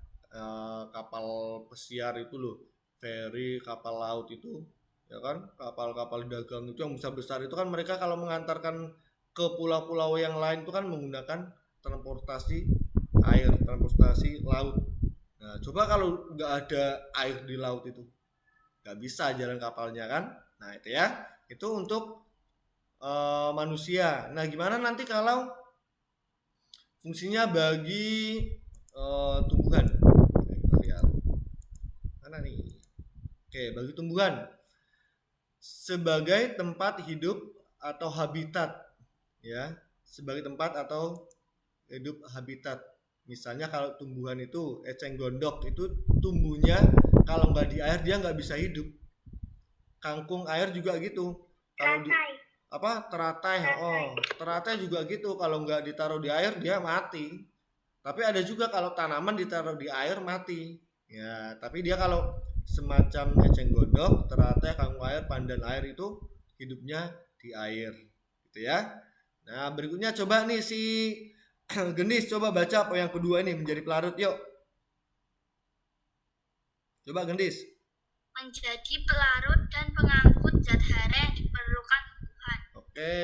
kapal pesiar itu loh, feri, kapal laut itu, ya kan, kapal-kapal dagang itu yang besar-besar itu kan mereka kalau mengantarkan ke pulau-pulau yang lain itu kan menggunakan transportasi air, transportasi laut. Nah, coba kalau nggak ada air di laut itu, nggak bisa jalan kapalnya kan. Nah, itu ya, itu untuk manusia. Nah, gimana nanti kalau fungsinya bagi tumbuhan? Kita lihat mana nih. Oke, bagi tumbuhan sebagai tempat hidup atau habitat ya, sebagai tempat atau hidup habitat. Misalnya kalau tumbuhan itu eceng gondok itu tumbuhnya kalau nggak di air dia nggak bisa hidup. Kangkung air juga gitu. Kalau di Teratai. apa teratai, teratai juga gitu. Kalau nggak ditaruh di air dia mati. Tapi ada juga kalau tanaman ditaruh di air mati. Ya, tapi dia kalau semacam eceng gondok, teratai, kangkung air, pandan air itu hidupnya di air, gitu ya. Nah, berikutnya coba nih si Gendis coba baca apa yang kedua ini menjadi pelarut yuk. Coba Gendis. Menjadi pelarut dan pengangkut zat hara yang diperlukan tumbuhan. Oke,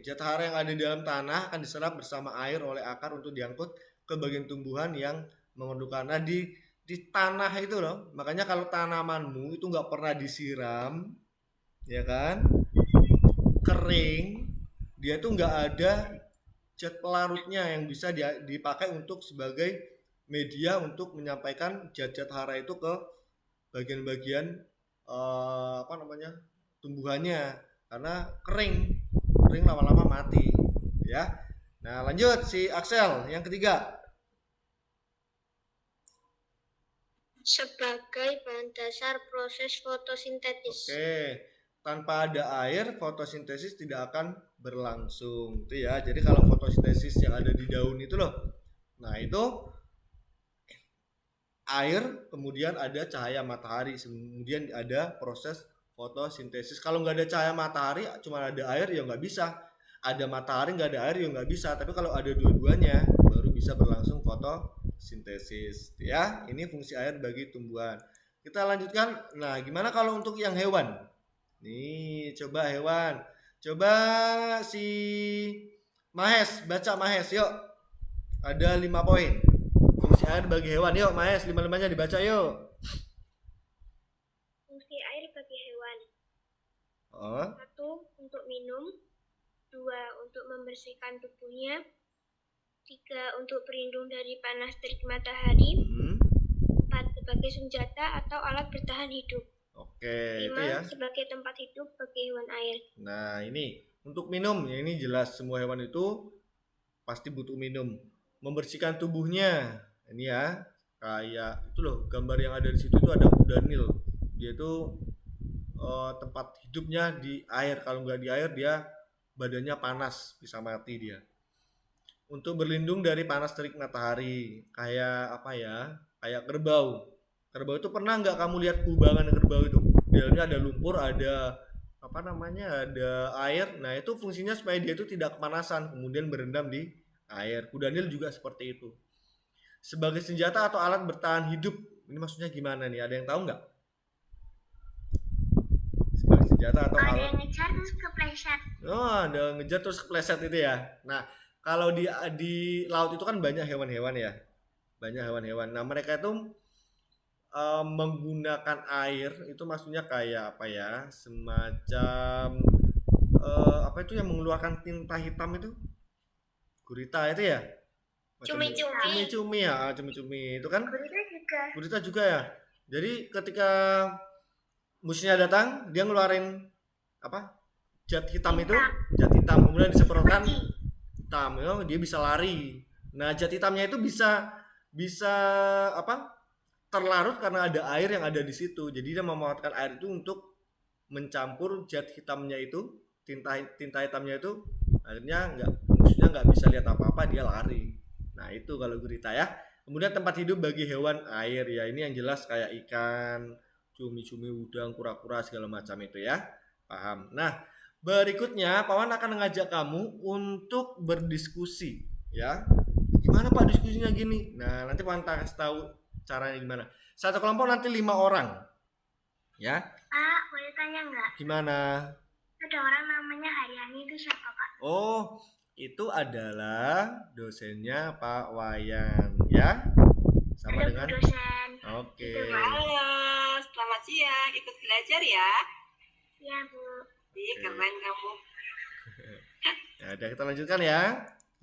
zat hara yang ada di dalam tanah akan diserap bersama air oleh akar untuk diangkut ke bagian tumbuhan yang memerlukan. Nah, di tanah itu loh. Makanya kalau tanamanmu itu nggak pernah disiram, ya kan? Kering, dia tuh nggak ada zat pelarutnya yang bisa dipakai untuk sebagai media untuk menyampaikan zat-zat hara itu ke bagian-bagian apa namanya tumbuhannya karena kering lama-lama mati ya. Nah, lanjut si Axel yang ketiga. Sebagai bahan dasar proses fotosintesis. Oke, tanpa ada air fotosintesis tidak akan berlangsung itu ya. Jadi kalau fotosintesis yang ada di daun itu loh, nah itu air, kemudian ada cahaya matahari, kemudian ada proses fotosintesis. Kalau nggak ada cahaya matahari, cuma ada air ya nggak bisa. Ada matahari nggak ada air ya nggak bisa. Tapi kalau ada dua-duanya, baru bisa berlangsung fotosintesis. Ya, ini fungsi air bagi tumbuhan. Kita lanjutkan. Nah, gimana kalau untuk yang hewan? Nih, coba hewan. Coba si Mahes, baca Mahes, yuk. Ada 5 poin. Fungsi air bagi hewan. Yuk, Mahes, 5-5-nya dibaca yuk. Fungsi air bagi hewan. Oh. 1. Untuk minum. 2. Untuk membersihkan tubuhnya. 3. Untuk berlindung dari panas terik matahari. 4. Sebagai senjata atau alat bertahan hidup. Oke, 5. itu ya. Sebagai tempat hidup bagi hewan air. Nah, ini untuk minum. Ya, ini jelas semua hewan itu pasti butuh minum. Membersihkan tubuhnya. Ini ya, kayak itu loh, gambar yang ada di situ itu ada kuda Nil. Dia itu tempat hidupnya di air. Kalau nggak di air dia badannya panas, bisa mati dia. Untuk berlindung dari panas terik matahari, kayak apa ya? Kayak kerbau. Kerbau itu pernah nggak kamu lihat kubangan kerbau itu? Di dalamnya ada lumpur, ada apa namanya? Ada air. Nah, itu fungsinya supaya dia itu tidak kepanasan, kemudian berendam di air. Kuda Nil juga seperti itu. Sebagai senjata atau alat bertahan hidup. Ini maksudnya gimana nih? Ada yang tahu nggak? Sebagai senjata atau Ada alat. yang ngejar terus kepleset. Oh, ada ngejar terus kepleset itu ya. Nah, kalau di laut itu kan banyak hewan-hewan ya. Banyak hewan-hewan. Nah, mereka itu menggunakan air itu maksudnya kayak apa ya? Semacam apa itu yang mengeluarkan tinta hitam itu? Gurita itu ya? Cumi-cumi. Cumi-cumi ya, cumi-cumi itu kan Gurita juga. gurita juga ya. Jadi ketika musuhnya datang, dia ngeluarin apa? Zat hitam itu, zat hitam kemudian disemprotkan hitam, ya, dia bisa lari. Nah, zat hitamnya itu bisa apa? Terlarut karena ada air yang ada di situ. Jadi dia memanfaatkan air itu untuk mencampur zat hitamnya itu, tinta hitamnya itu, akhirnya musuhnya nggak bisa lihat apa-apa, dia lari. Nah, itu kalau gurita ya. Kemudian tempat hidup bagi hewan air ya, ini yang jelas kayak ikan, cumi-cumi, udang, kura-kura segala macam itu ya. Paham. Nah, berikutnya Pak Wan akan mengajak kamu untuk berdiskusi ya. Gimana Pak diskusinya gini? Nah, nanti Pak Wan kasih tahu caranya gimana. Satu kelompok nanti 5 orang. Ya. Pak, boleh tanya nggak? Gimana? Ada orang namanya Haryani itu siapa, Pak? Oh, itu adalah dosennya Pak Wayan ya. Sama Ada dengan Bu dosen. Oke. Itu, Pak. Halo, selamat siang. Ikut belajar ya? Iya, Bu. Ih, keren kamu. Ya, udah kita lanjutkan ya.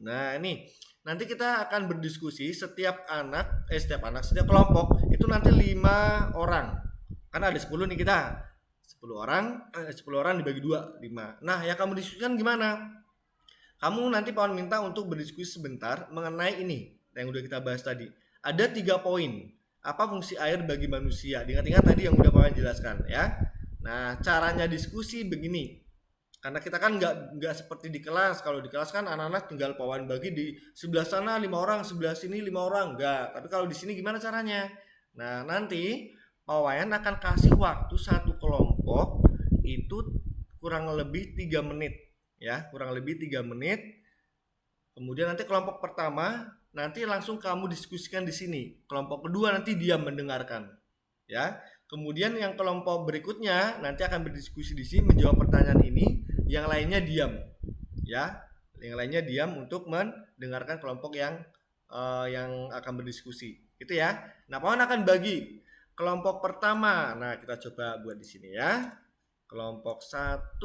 Nah, ini nanti kita akan berdiskusi setiap kelompok itu nanti 5 orang. Karena ada 10 nih kita. 10 orang dibagi 2, 5. Nah, yang kamu diskusikan gimana? Kamu nanti Pak Wan minta untuk berdiskusi sebentar mengenai ini yang udah kita bahas tadi. Ada 3 poin. Apa fungsi air bagi manusia? Ingat-ingat tadi yang udah Pak Wan jelaskan ya. Nah, caranya diskusi begini. Karena kita kan nggak seperti di kelas. Kalau di kelas kan anak-anak tinggal Pak Wan bagi di sebelah sana 5 orang, sebelah sini 5 orang. Enggak. Tapi kalau di sini gimana caranya? Nah, nanti Pak Wayan akan kasih waktu satu kelompok itu kurang lebih 3 menit ya, kurang lebih 3 menit. Kemudian nanti kelompok pertama nanti langsung kamu diskusikan di sini. Kelompok kedua nanti diam mendengarkan. Ya. Kemudian yang kelompok berikutnya nanti akan berdiskusi di sini menjawab pertanyaan ini, yang lainnya diam. Ya. Yang lainnya diam untuk mendengarkan kelompok yang akan berdiskusi. Itu ya. Nah, Pak Wan akan bagi kelompok pertama. Nah, kita coba buat di sini ya. Kelompok 1.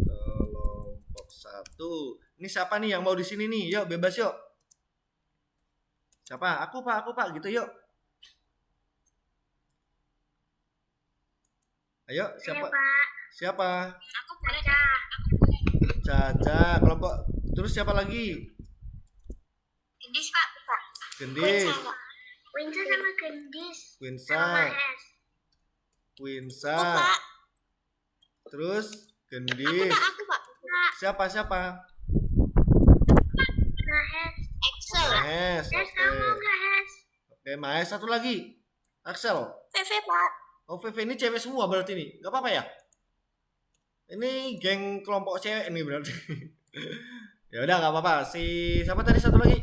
Kelompok 1. Ini siapa nih yang mau di sini nih? Yuk, bebas yuk. Siapa? Aku Pak, gitu yuk. Ayo, siapa? Iya, Pak. Siapa? Aku Caca. Caca, kelompok. Terus siapa lagi? Gendis, Pak. Gendis, Winsa sama Gendis. Winsa, Sama S. Winsa. Pak. Terus Gendis. Aku, Pak. Siapa? Mahes. Excel. Mahes. Yes, kamu Oke. nggak Hes? Oke, Mahes, satu lagi. Axel. VV, Pak. Oh, VV ini cewek semua berarti nih. Gak apa-apa ya? Ini geng kelompok cewek nih berarti. Ya udah, gak apa-apa. Siapa tadi satu lagi?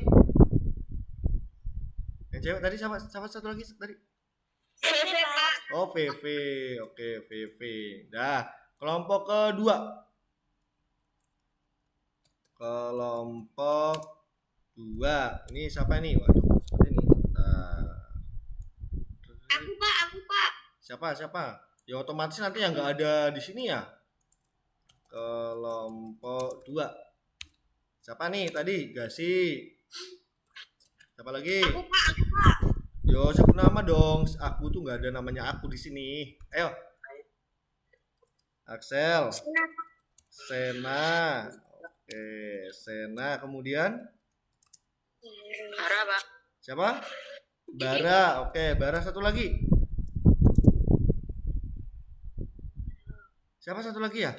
Yang cewek tadi siapa satu lagi tadi? VV, Pak. Oh, VV. Oke, VV. Dah, kelompok kedua. Kelompok 2. Ini siapa nih? Waduh, seperti ini. Aku, Pak. Siapa? Ya otomatis nanti yang nggak ada di sini ya. Kelompok 2. Siapa nih tadi? Gasi. Siapa lagi? Aku, Pak. Yo, sebut nama dong. Aku tuh nggak ada namanya aku di sini. Ayo. Axel. Sena. Oke, Sena. Kemudian Bara, Pak. siapa? Bara. Oke, Bara satu lagi. Siapa satu lagi ya?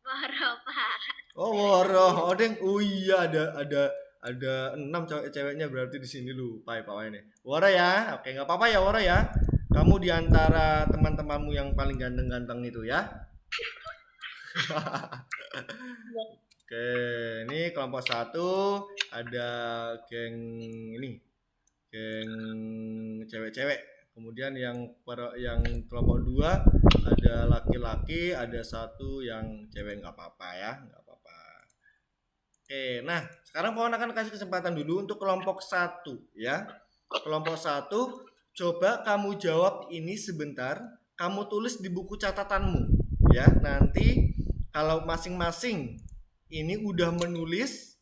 Woro, Pak. Oh, Woro. Odeng. Oh iya, ada 6 ceweknya berarti di sini lupa ya Pak Wayan ya. Woro ya. Oke, nggak apa-apa ya Woro ya. Kamu diantara teman-temanmu yang paling ganteng-ganteng itu ya. Oke, ini kelompok 1 ada geng ini. Geng cewek-cewek. Kemudian yang kelompok 2 ada laki-laki, ada satu yang cewek, nggak apa-apa ya, nggak apa-apa. Oke, nah sekarang kawan akan kasih kesempatan dulu untuk kelompok 1 ya. Kelompok 1, coba kamu jawab ini sebentar, kamu tulis di buku catatanmu ya. Nanti kalau masing-masing ini udah menulis,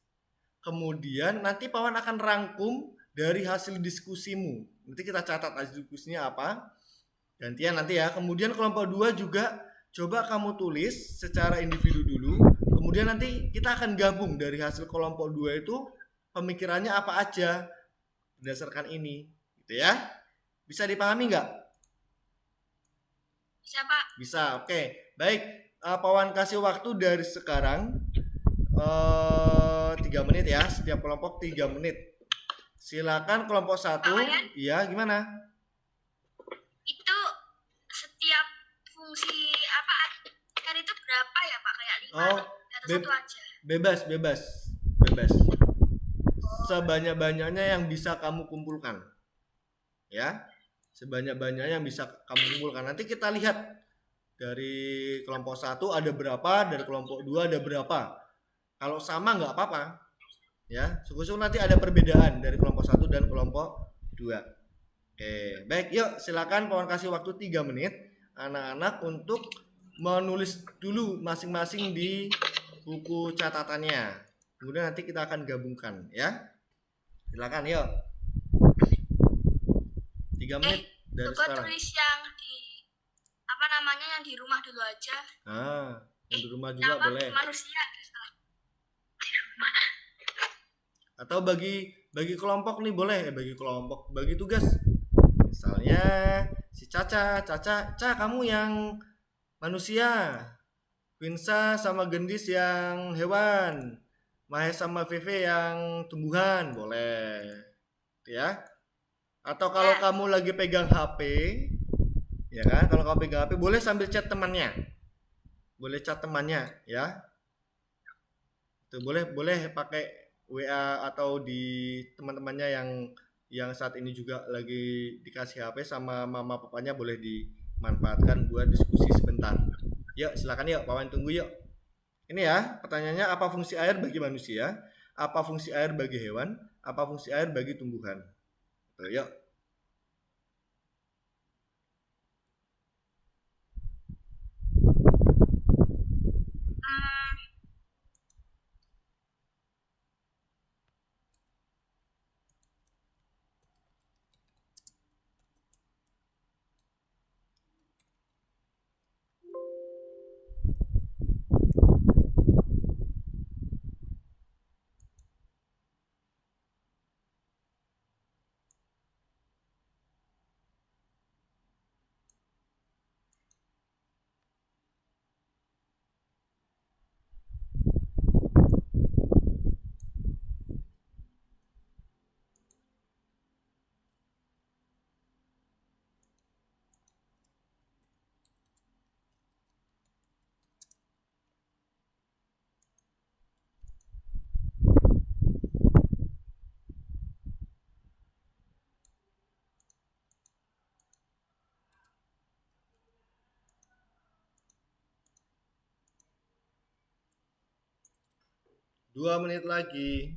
kemudian nanti Pawan akan rangkum dari hasil diskusimu. Nanti kita catat hasil diskusinya apa. Gantian nanti ya. Kemudian kelompok 2 juga coba kamu tulis secara individu dulu. Kemudian nanti kita akan gabung dari hasil kelompok 2 itu pemikirannya apa aja berdasarkan ini. Gitu ya. Bisa dipahami nggak? Bisa, Pak. Bisa, oke. Baik, Pawan kasih waktu dari sekarang 3 menit ya. Setiap kelompok 3 menit. Silakan kelompok 1. Iya, gimana? Itu setiap fungsi apa kan itu berapa ya, Pak? Kayak 5 Oh, atau satu aja? bebas. Sebanyak-banyaknya yang bisa kamu kumpulkan. Ya. Sebanyak-banyaknya yang bisa kamu kumpulkan. Nanti kita lihat dari kelompok 1 ada berapa, dari kelompok 2 ada berapa. Kalau sama nggak apa-apa. Ya, syukur nanti ada perbedaan dari kelompok 1 dan kelompok 2. Oke, baik, yuk silakan Pawan kasih waktu 3 menit anak-anak untuk menulis dulu masing-masing di buku catatannya. Kemudian nanti kita akan gabungkan ya. Silakan yuk. 3 menit dari sekarang. Tulis yang di apa namanya yang di rumah dulu aja. Yang di rumah juga boleh. Manusia. Atau bagi kelompok nih boleh, bagi kelompok, bagi tugas. Misalnya si Caca, kamu yang manusia, Quinsa sama Gendis yang hewan, Mahes sama Veve yang tumbuhan, boleh, ya. Atau kalau kamu lagi pegang HP, ya kan? Kalau kamu pegang HP, boleh sambil chat temannya, ya. Itu boleh pakai WA atau di teman-temannya yang saat ini juga lagi dikasih HP sama mama papanya, boleh dimanfaatkan buat diskusi sebentar. Yuk silakan yuk, Pawan tunggu yuk. Ini ya pertanyaannya, apa fungsi air bagi manusia, apa fungsi air bagi hewan, apa fungsi air bagi tumbuhan. Tuh, yuk. Dua menit lagi.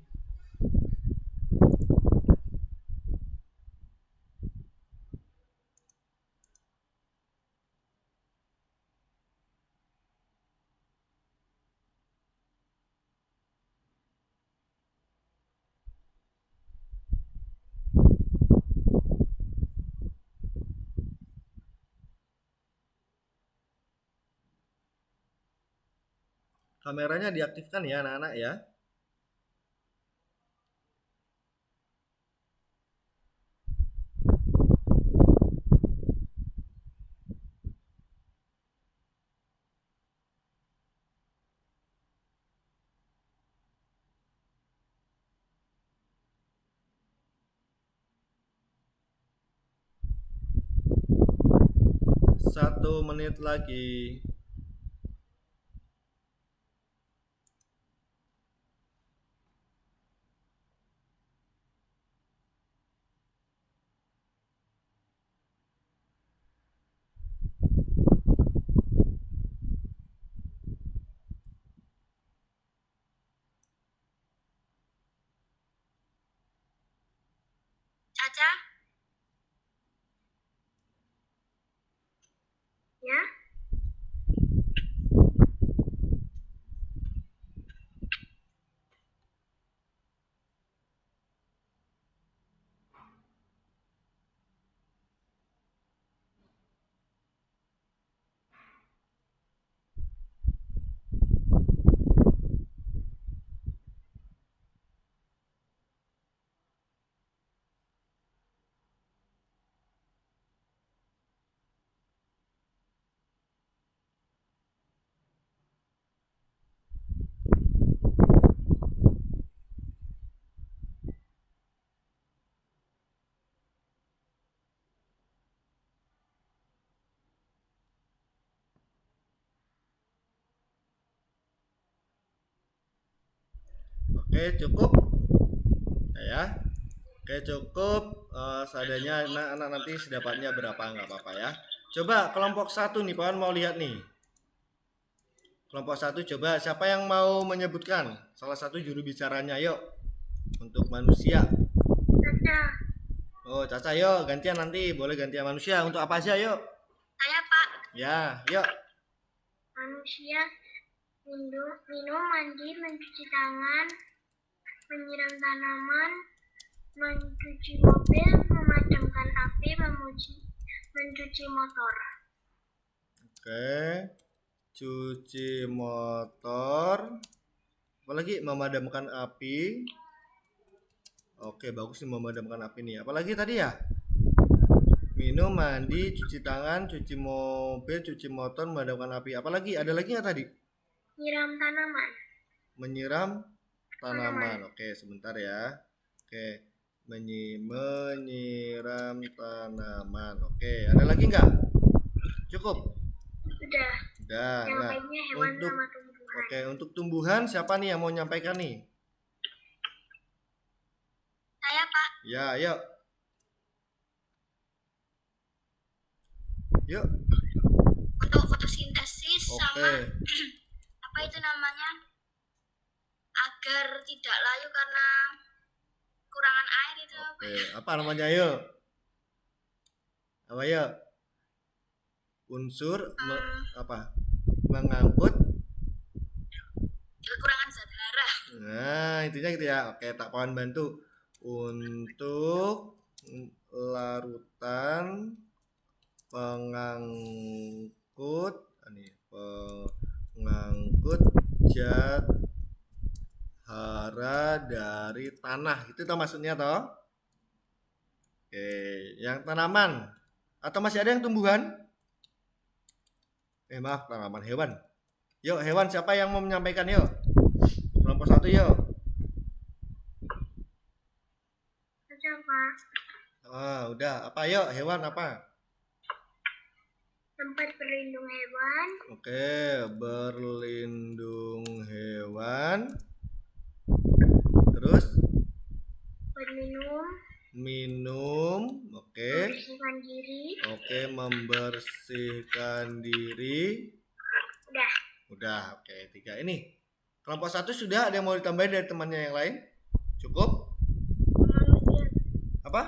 Kameranya diaktifkan ya anak-anak ya. Satu menit lagi. Caca? Ya? Oke, cukup. Ya. Oke, cukup. Seadanya anak-anak nanti sedapatnya berapa nggak apa-apa ya. Coba kelompok 1 nih, Pawan mau lihat nih. Kelompok 1 coba siapa yang mau menyebutkan salah satu juru bicaranya, yuk. Untuk manusia. Caca. Oh, Caca, yuk gantian nanti, boleh gantian manusia. Untuk apa aja, yuk? Saya, Pak. Ya, yuk. Manusia minum, mandi, mencuci tangan, menyiram tanaman, mencuci mobil, memadamkan api, mencuci motor. Oke. Cuci motor. Apalagi memadamkan api. Oke, bagus nih memadamkan api nih. Apalagi tadi ya? Minum, mandi, cuci tangan, cuci mobil, cuci motor, memadamkan api. Apalagi? Ada lagi nggak tadi? Nyiram tanaman. Menyiram tanaman. Oke, sebentar ya. Oke. Menyiram tanaman. Oke, ada lagi nggak? Cukup. Sudah. Udah. Yang Nah, lainnya hewan untuk sama tumbuhan. oke, untuk tumbuhan siapa nih yang mau nyampaikan nih? Saya, Pak. Ya, yuk. Yuk. Untuk fotosintesis Oke. sama apa itu namanya? Agar tidak layu karena kurangan air itu apa Oke, ya? apa namanya yuk? Apa yuk? Unsur apa? Mengangkut. Kekurangan zat hara. Nah, intinya gitu ya. Oke, tak Pawan bantu. Untuk larutan pengangkut zat hara dari tanah. Itu toh maksudnya toh? Oke, yang tanaman atau masih ada yang tumbuhan? Maaf, tanaman, hewan. Yuk, hewan siapa yang mau menyampaikan yuk? Kelompok 1 yuk. Saja, Pak. Udah. Apa yuk? Hewan apa? Tempat berlindung hewan, Oke, berlindung hewan. Terus berminum, minum. Oke. membersihkan diri. Oke, membersihkan diri. Udah. Oke, 3 ini. Kelompok 1 sudah, ada yang mau ditambahin dari temannya yang lain? Cukup? Manusia, Apa?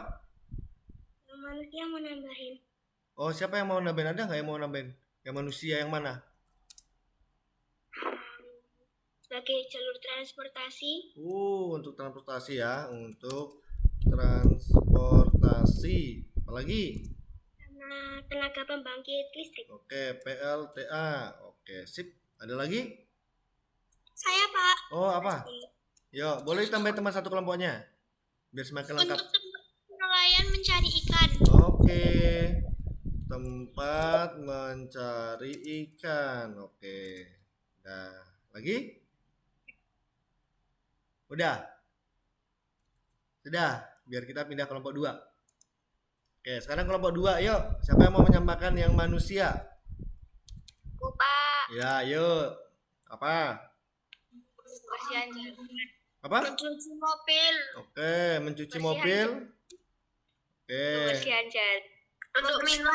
manusia mau nambahin. Oh, siapa yang mau nambahin? Ada nggak yang mau nambahin? Yang manusia yang mana? Sebagai jalur transportasi, Untuk transportasi ya, untuk transportasi. Apalagi? karena tenaga pembangkit listrik. Oke, PLTA. Oke, sip. Ada lagi? Saya, Pak. Oh, apa? Yo, boleh tambahin teman satu kelompoknya biar semakin lengkap. Untuk nelayan mencari ikan. Oke. Tempat mencari ikan. Oke. Nah, lagi? Udah. Sudah, biar kita pindah kelompok 2. Oke, sekarang kelompok 2, yuk. Siapa yang mau menyampaikan yang manusia? Pak. Ya, yuk. Apa? Kebersihan jalan. Apa? Mencuci mobil. Oke, mencuci mobil. Oke. Kebersihan jalan. Untuk minum.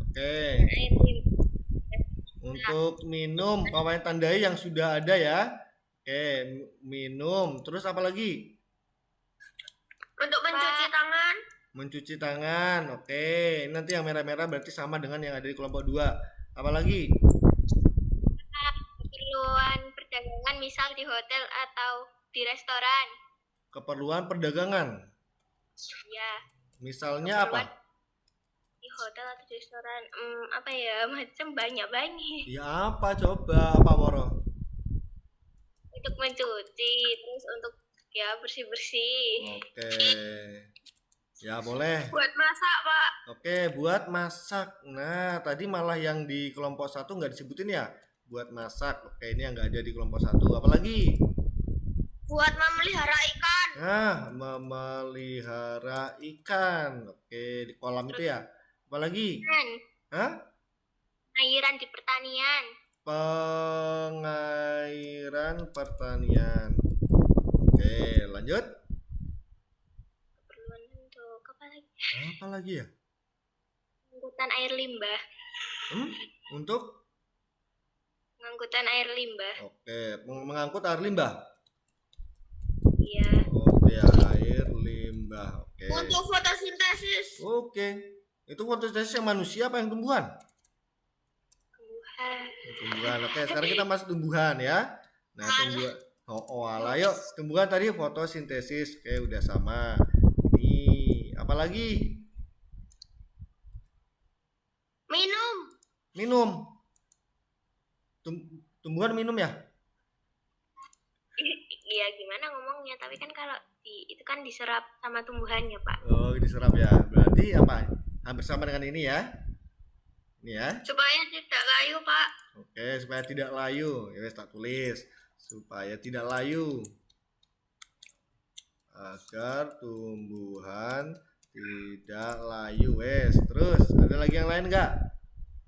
Oke. Air minum. Untuk minum, kawan tandai yang sudah ada ya. Oke, minum. Terus apa lagi? Untuk mencuci tangan. Mencuci tangan. Oke, nanti yang merah-merah berarti sama dengan yang ada di kelompok 2. Apalagi? Keperluan perdagangan misal di hotel atau di restoran. Keperluan perdagangan. Ya, Misalnya apa? di hotel atau di restoran. Apa ya? Macam banyak. Ya apa coba? Apa Woro? Untuk mencuci, terus untuk ya bersih-bersih. Oke. Ya boleh. Buat masak, Pak. Oke, buat masak. Nah, tadi malah yang di kelompok 1 nggak disebutin ya? Buat masak. Oke, ini yang nggak ada di kelompok 1. Apalagi? Buat memelihara ikan. Nah, memelihara ikan. Oke, di kolam itu ya. Apalagi? Hah? Pengairan di pertanian. Pengairan pertanian. Oke, lanjut. Keperluan untuk apa lagi? Apa lagi ya? Pengangkutan air limbah. Untuk? Pengangkutan air limbah. Oke, mengangkut air limbah. Iya. Oke, air limbah. Oke. Untuk fotosintesis. Oke. Itu fotosintesis yang manusia apa yang tumbuhan? Tumbuhan. Tumbuhan. Oke, sekarang kita masuk tumbuhan ya. Nah, tumbuhan. Alah, yuk. Tumbuhan tadi fotosintesis. Oke, udah sama. Ini apalagi? Minum. Tumbuhan minum ya? Iya, gimana ngomongnya? Tapi kan kalau itu kan diserap sama tumbuhannya, Pak. Oh, diserap ya. Berarti apa? Hampir sama dengan ini ya. Ini ya. Supaya tidak layu, Pak. Oke, supaya tidak layu. Ya wes tak tulis. Supaya tidak layu. Agar tumbuhan tidak layu. Wes, terus ada lagi yang lain enggak?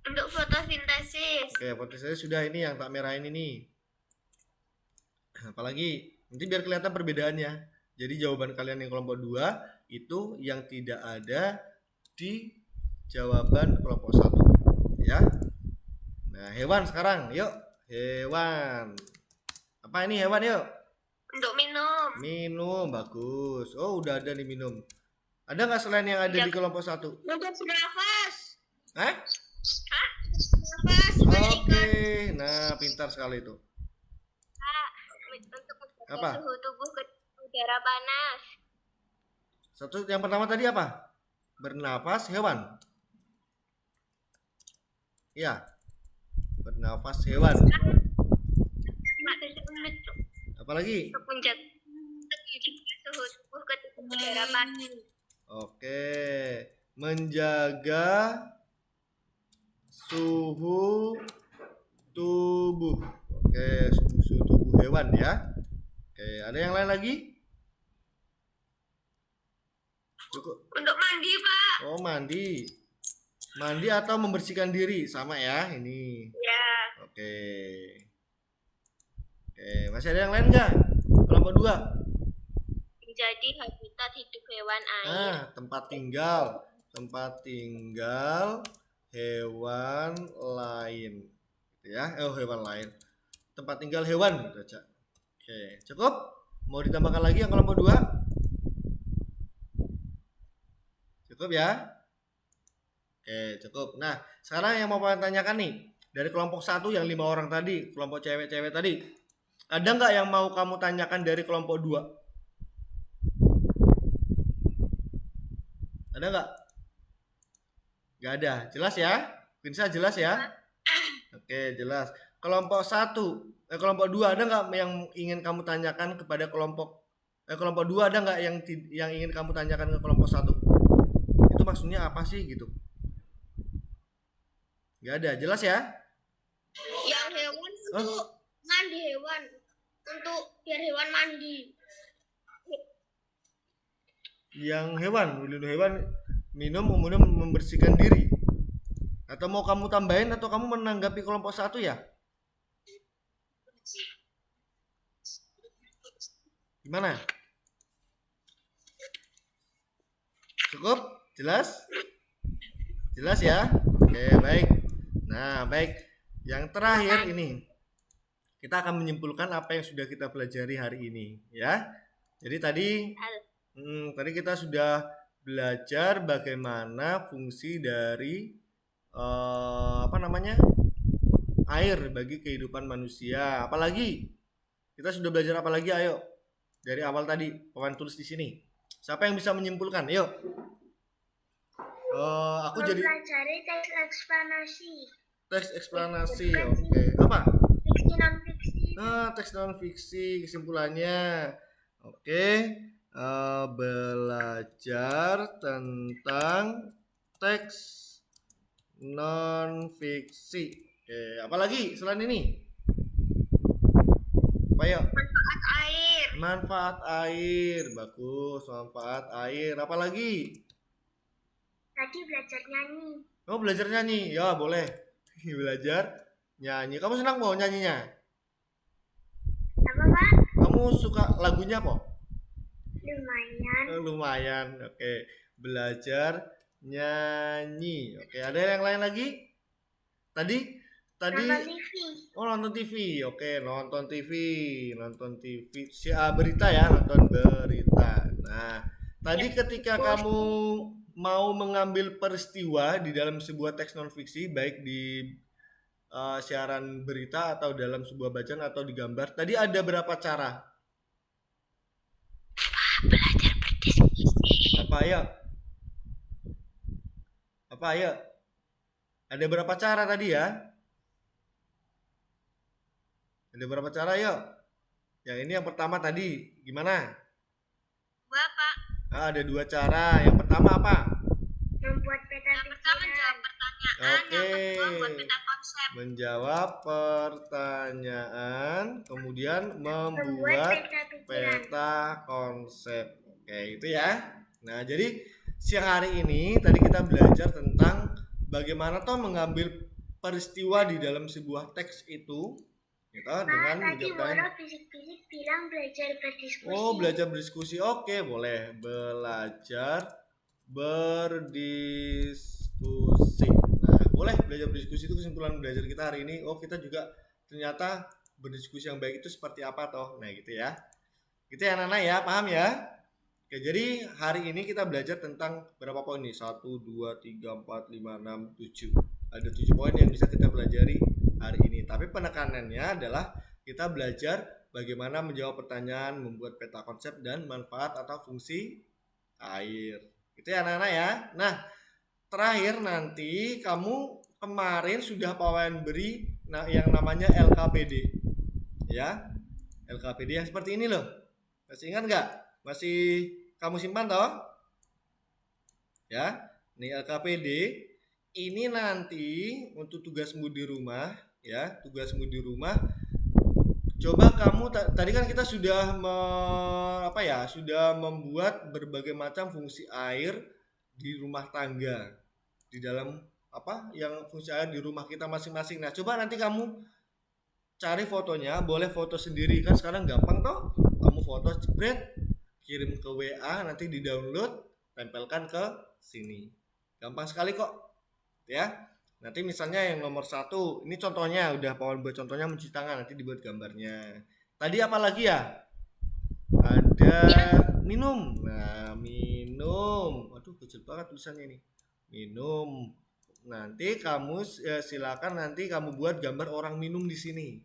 Untuk fotosintesis. Oke, fotosintesis sudah, ini yang tak merahin ini. Apalagi? Nanti biar kelihatan perbedaannya. Jadi jawaban kalian yang kelompok 2 itu yang tidak ada di jawaban kelompok 1. Ya. Nah, hewan sekarang. Yuk, hewan. Apa ini hewan yuk? Untuk minum. Minum, bagus. Oh, udah ada nih minum. Ada nggak selain yang ada di kelompok 1? Untuk bernafas. Hah? Bernafas. Oke, nah pintar sekali itu. Untuk menjaga Apa? suhu tubuh ke udara panas. Satu, yang pertama tadi apa? Bernafas hewan. Iya. Bernafas hewan. Apalagi? Untuk menjaga suhu tubuh ke udara panas. Oke. Menjaga suhu tubuh. Oke, suhu tubuh hewan ya. Oke, ada yang lain lagi? Cukup. Untuk mandi, Pak. Oh, mandi. Mandi atau membersihkan diri sama ya ini. Ya. Oke. Oke, masih ada yang lain nggak? Kelompok 2. Menjadi habitat hidup hewan air. Nah, tempat tinggal hewan lain. Gitu ya. Hewan lain. Tempat tinggal hewan gitu aja. Oke, cukup? Mau ditambahkan lagi yang kelompok 2? Cukup ya? Oke, cukup. Nah, sekarang yang mau saya tanyakan nih, dari kelompok 1 yang 5 orang tadi, kelompok cewek-cewek tadi, ada nggak yang mau kamu tanyakan dari kelompok 2? Ada nggak? Nggak ada. Jelas ya? Bisa jelas ya? Oke, jelas. Kelompok 2 ada nggak yang ingin kamu tanyakan kepada kelompok 2 ada nggak yang ingin kamu tanyakan ke kelompok 1? Itu maksudnya apa sih gitu? Nggak ada. Jelas ya? Yang hewan untuk mandi hewan. Untuk biar hewan mandi. Yang hewan minum kemudian membersihkan diri. Atau mau kamu tambahin atau kamu menanggapi kelompok 1 ya? Gimana? Cukup? Jelas? Jelas ya? Oke, baik. Nah, baik. Yang terakhir ini kita akan menyimpulkan apa yang sudah kita pelajari hari ini, ya. Jadi tadi Tadi kita sudah belajar bagaimana fungsi dari apa namanya? Air bagi kehidupan manusia. Apalagi? Kita sudah belajar apa lagi? Ayo. Dari awal tadi, Pawan tulis di sini. Siapa yang bisa menyimpulkan? Yuk. Aku jadi Mempelajari teks eksplanasi. teks eksplanasi. Bukan Oke. sih. Apa? Fiksi non fiksi. Teks non fiksi kesimpulannya. Oke. Belajar tentang teks non fiksi. Oke, apalagi selain ini? Apa ya? Manfaat air. Manfaat air. Bagus, manfaat air. Apalagi? Tadi belajar nyanyi. Oh, belajar nyanyi. Ya, boleh. Belajar nyanyi. Kamu senang mau nyanyinya? Apa Pak? Kamu suka lagunya apa? Lumayan. Lumayan. Oke. Belajar nyanyi. Oke, ada yang lain lagi? Tadi Nonton TV. oh, nonton TV. Oke, nonton TV. Nonton TV. Berita ya, nonton berita. Nah, tadi ketika kamu mau mengambil peristiwa di dalam sebuah teks non fiksi, baik di siaran berita atau dalam sebuah bacaan atau di gambar, tadi ada berapa cara? Belajar berdiskusi. Apa ya? Apa ya? Ada berapa cara tadi ya? Ada berapa cara yuk? Yang ini yang pertama tadi gimana? Bapak. Ada 2 cara. Yang pertama apa? Membuat peta Yang pertama jawab pertanyaan, Oke. yang kedua buat peta konsep. Menjawab pertanyaan, kemudian membuat peta pikiran. peta konsep. Oke, itu ya. Nah, jadi siang hari ini tadi kita belajar tentang bagaimana toh mengambil peristiwa di dalam sebuah teks itu, gitu, dengan Tadi menjawab Boro bisik-bisik bilang belajar berdiskusi. Oh, belajar berdiskusi. Oke, boleh. Belajar berdiskusi. Nah, boleh belajar berdiskusi itu kesimpulan belajar kita hari ini. Oh, kita juga ternyata berdiskusi yang baik itu seperti apa toh. Nah, gitu ya. Gitu ya anak-anak ya, paham ya? Oke, jadi hari ini kita belajar tentang berapa poin nih? 1, 2, 3, 4, 5, 6, 7. Ada 7 poin yang bisa kita pelajari hari ini. Tapi penekanannya adalah kita belajar bagaimana menjawab pertanyaan, membuat peta konsep, dan manfaat atau fungsi air. Itu ya anak-anak ya. Nah, terakhir nanti kamu kemarin sudah Pawan beri yang namanya LKPD. Ya, LKPD yang seperti ini loh. Masih ingat nggak? Masih kamu simpan toh? Ya, ini LKPD. Ini nanti untuk tugasmu di rumah, ya, tugasmu di rumah. Coba kamu tadi kan kita sudah sudah membuat berbagai macam fungsi air di rumah tangga, di dalam yang fungsi air di rumah kita masing-masing. Nah, coba nanti kamu cari fotonya, boleh foto sendiri kan sekarang gampang toh. Kamu foto jebret, kirim ke WA, nanti di-download, tempelkan ke sini. Gampang sekali kok. Ya. Nanti misalnya yang nomor 1, ini contohnya udah Pawan buat contohnya mencuci tangan, nanti dibuat gambarnya. Tadi apa lagi ya? Ada minum. Nah, minum. Waduh, kecil banget tulisannya ini. Minum. Nanti kamu silakan nanti kamu buat gambar orang minum di sini.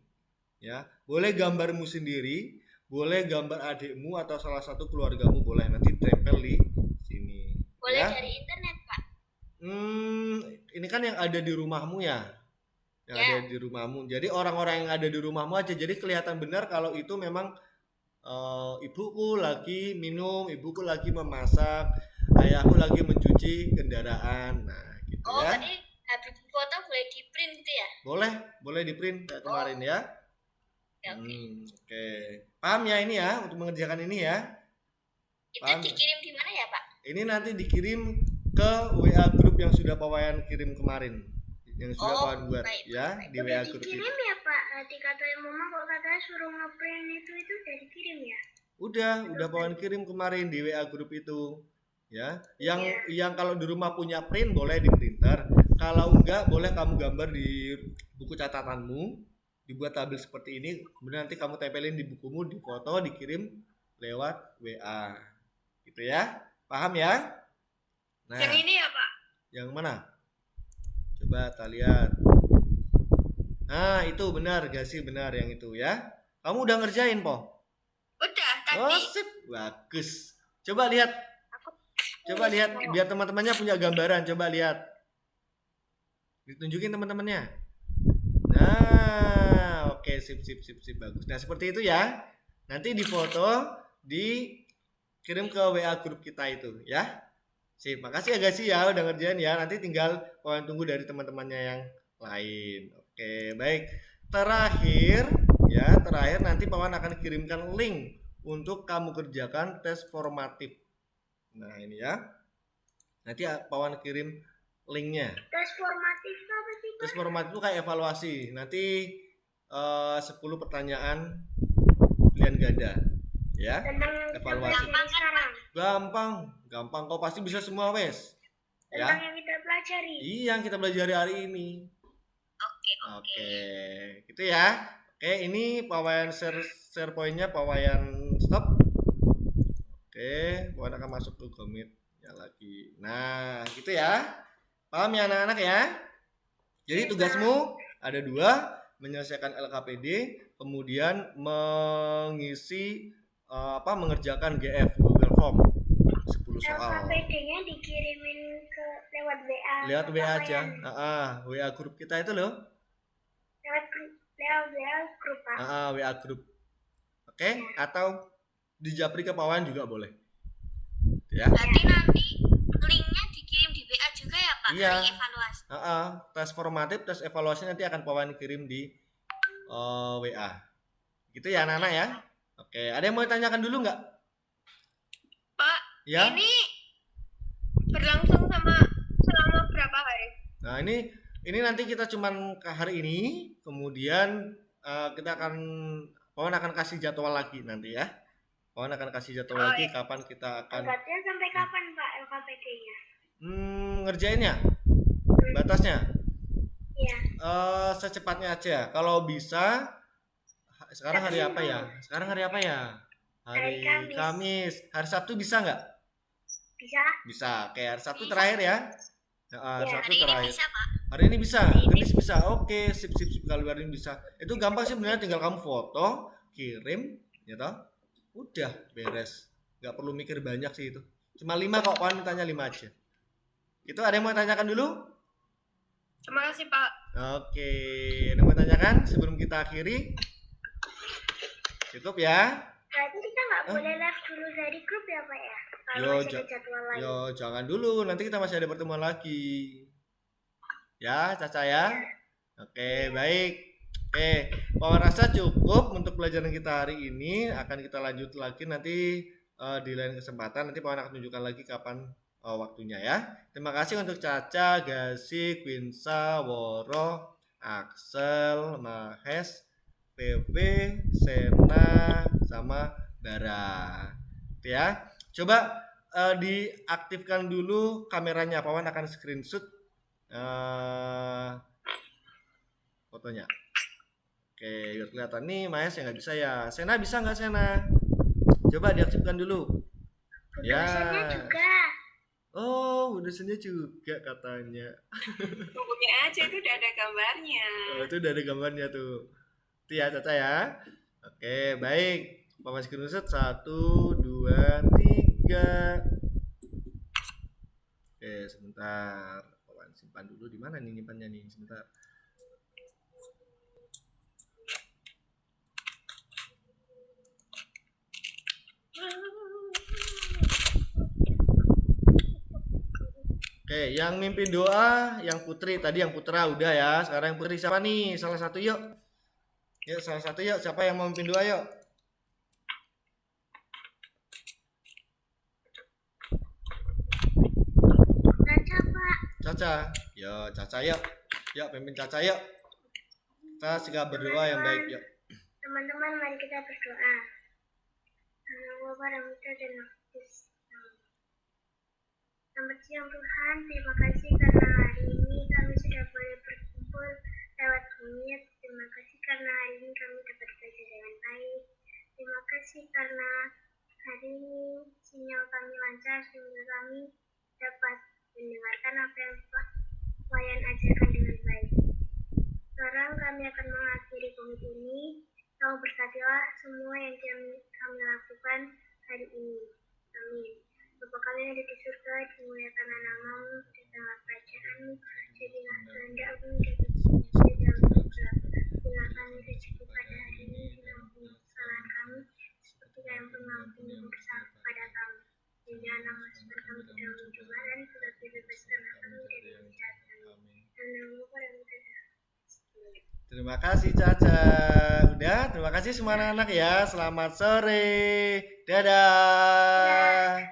Ya, boleh gambarmu sendiri, boleh gambar adikmu atau salah satu keluargamu, boleh nanti tempel di sini. Boleh ya? dari internet, Pak. Ini kan yang ada di rumahmu ya. Yang ada di rumahmu. Jadi orang-orang yang ada di rumahmu aja. Jadi kelihatan benar kalau itu memang ibuku lagi minum, ibuku lagi memasak, ayahku lagi mencuci kendaraan. Nah, gitu ya. Tadi habis foto boleh di print gitu ya? Boleh di print kayak kemarin ya. Oke. Paham ya ini ya untuk mengerjakan ini ya? Itu Paham? dikirim di mana ya, Pak? Ini nanti dikirim ke WA grup yang sudah Pawan kirim kemarin, yang sudah Pawan buat ya di WA grup itu. Dikirim ya Pak? Tadi katanya Mama kok katanya suruh ngeprint itu udah dikirim ya? Udah Pawan kirim kemarin di WA grup itu ya. Yang kalau di rumah punya print boleh di printer, kalau enggak boleh kamu gambar di buku catatanmu, dibuat tabel seperti ini, kemudian nanti kamu tempelin di bukumu, di foto, dikirim lewat WA gitu Gitu ya. Paham ya? Nah, Yang ini ya Pak? yang mana? Coba kita lihat. Nah, itu benar, Gasi benar yang itu ya. Kamu udah ngerjain, Po? Udah Oh, tadi. sip. Bagus. Coba lihat. Aku Coba lihat biar teman-temannya punya gambaran. Coba lihat. Ditunjukin teman-temannya. Nah, oke, sip, sip, sip, sip, bagus. Nah, seperti itu ya. Nanti difoto, dikirim ke WA grup kita itu, ya. Sip, makasih ya guys ya udah ngerjain ya. Nanti tinggal Pawan tunggu dari teman-temannya yang lain. Oke, baik. Terakhir nanti Pawan akan kirimkan link untuk kamu kerjakan tes formatif. Nah, ini ya. Nanti Pawan kirim linknya. tes formatif apa sih? Tes formatif itu kayak evaluasi. Nanti 10 pertanyaan pilihan ganda. Ya. Tentang Evaluasi. yang sekarang. Gampang kau pasti bisa semua wes. Tentang Ya. yang kita pelajari. Iya, yang kita pelajari hari ini. Oke. Oke, gitu ya. Oke, ini Pawayan share poinnya Pawayan stop. Oke, Pawayan akan masuk ke Gomit ya lagi. Nah, gitu ya. Paham ya anak-anak ya? Jadi tugasmu ada 2, menyelesaikan LKPD, kemudian mengisi mengerjakan GF Google Form 10 soal. LKPD-nya dikirimin ke lewat WA. Lihat ke WA aja. Pawayan. WA grup kita itu loh. Lewat WA grup Pak. WA grup. Oke, atau di Japri ke Pawayan juga boleh. Ya. Berarti nanti linknya dikirim di WA juga ya Pak? Iya. Link evaluasi. Tes formatif, tes evaluasi nanti akan Pawayan kirim di WA. Gitu ya anak-anak ya. Oke, ada yang mau ditanyakan dulu nggak? Pak, Ya. ini berlangsung selama berapa hari? Nah, ini nanti kita cuman ke hari ini, kemudian kita Pawan akan kasih jadwal lagi nanti ya. Pawan akan kasih jadwal lagi kapan kita akan Tenggatnya sampai kapan Pak LKPD-nya? ngerjainnya. Batasnya Iya. secepatnya aja. Kalau bisa sekarang hari apa ya? Hari Kamis. Hari Sabtu bisa nggak? Bisa. Bisa. Kayak hari Sabtu terakhir ya. Hari Sabtu Hari ini terakhir. bisa Pak? Hari ini bisa, Genis bisa. Oke, sip. Kalau hari ini bisa. Itu gampang sih sebenarnya, tinggal kamu foto, kirim, ya toh. Udah beres. Nggak perlu mikir banyak sih itu. Cuma 5 kok, Pawan mintanya 5 aja. Itu ada yang mau tanyakan dulu? Terima kasih Pak. Oke, ada yang mau tanyakan sebelum kita akhiri? Cukup ya? Berarti kita nggak boleh live dulu dari grup ya Pak ya? Kalau Yo, masih ada jadwal lain. jangan dulu, nanti kita masih ada pertemuan lagi. Ya, Caca ya. Oke, baik. Oke, Pawan rasa cukup untuk pelajaran kita hari ini. Akan kita lanjut lagi nanti di lain kesempatan. Nanti Pawan akan tunjukkan lagi kapan waktunya ya. Terima kasih untuk Caca, Gasi, Quinsa, Woro, Axel, Mahes, PV, Sena, sama Bara. Gitu ya. Coba diaktifkan dulu kameranya. Pawan akan screenshot fotonya. Oke, biar kelihatan nih. Mahes ya nggak bisa ya. Sena bisa nggak Sena? Coba diaktifkan dulu. Dosennya juga. Oh, dosennya juga katanya. Bukunya aja itu udah ada gambarnya. Itu udah ada gambarnya tuh. Itu ya Caca ya. Oke, baik. Papan screenshot 1, 2, 3. Oke, sebentar. Papan simpan dulu di mana nih nyimpannya nih? Sebentar. Oke, yang mimpin doa, yang Putri tadi, yang Putra udah ya. Sekarang yang Putri siapa nih? Salah satu yuk. Yuk, salah satu yuk. Siapa yang mau mimpin doa yuk? Caca Pak. Caca. Yuk, Caca yuk. Yuk, pimpin Caca yuk. Kita segera berdoa yang baik yuk. Teman-teman, mari kita berdoa. Allah warahmatullahi wabarakatuh. Selamat siang Tuhan, terima kasih karena hari ini kami sudah boleh berkumpul lewat Gomit. Terima kasih karena hari ini kami dapat belajar dengan baik. Terima kasih karena Hari ini sinyal kami lancar sehingga kami dapat mendengarkan apa yang Pak Wayan ajarkan dengan baik. Sekarang kami akan mengakhiri komit ini. Kau berkatilah semua yang kami lakukan hari ini. Amin. Bapa kami yang ada di surga, dimuliakanlah namamu, datanglah kerajaanmu, jadilah kehendakmu di dalam surga. Berilah kami rezeki pada hari ini, dan ampuni kesalahan kami, seperti kami pun mengampuni yang bersalah kepada kami. Dan janganlah masukkan kami ke dalam pencobaan, tetapi bebaskanlah kami dari yang jahat. Amin. Dan namamu pada Terima kasih Caca. Udah, terima kasih semua anak-anak ya. Selamat sore. Dadah.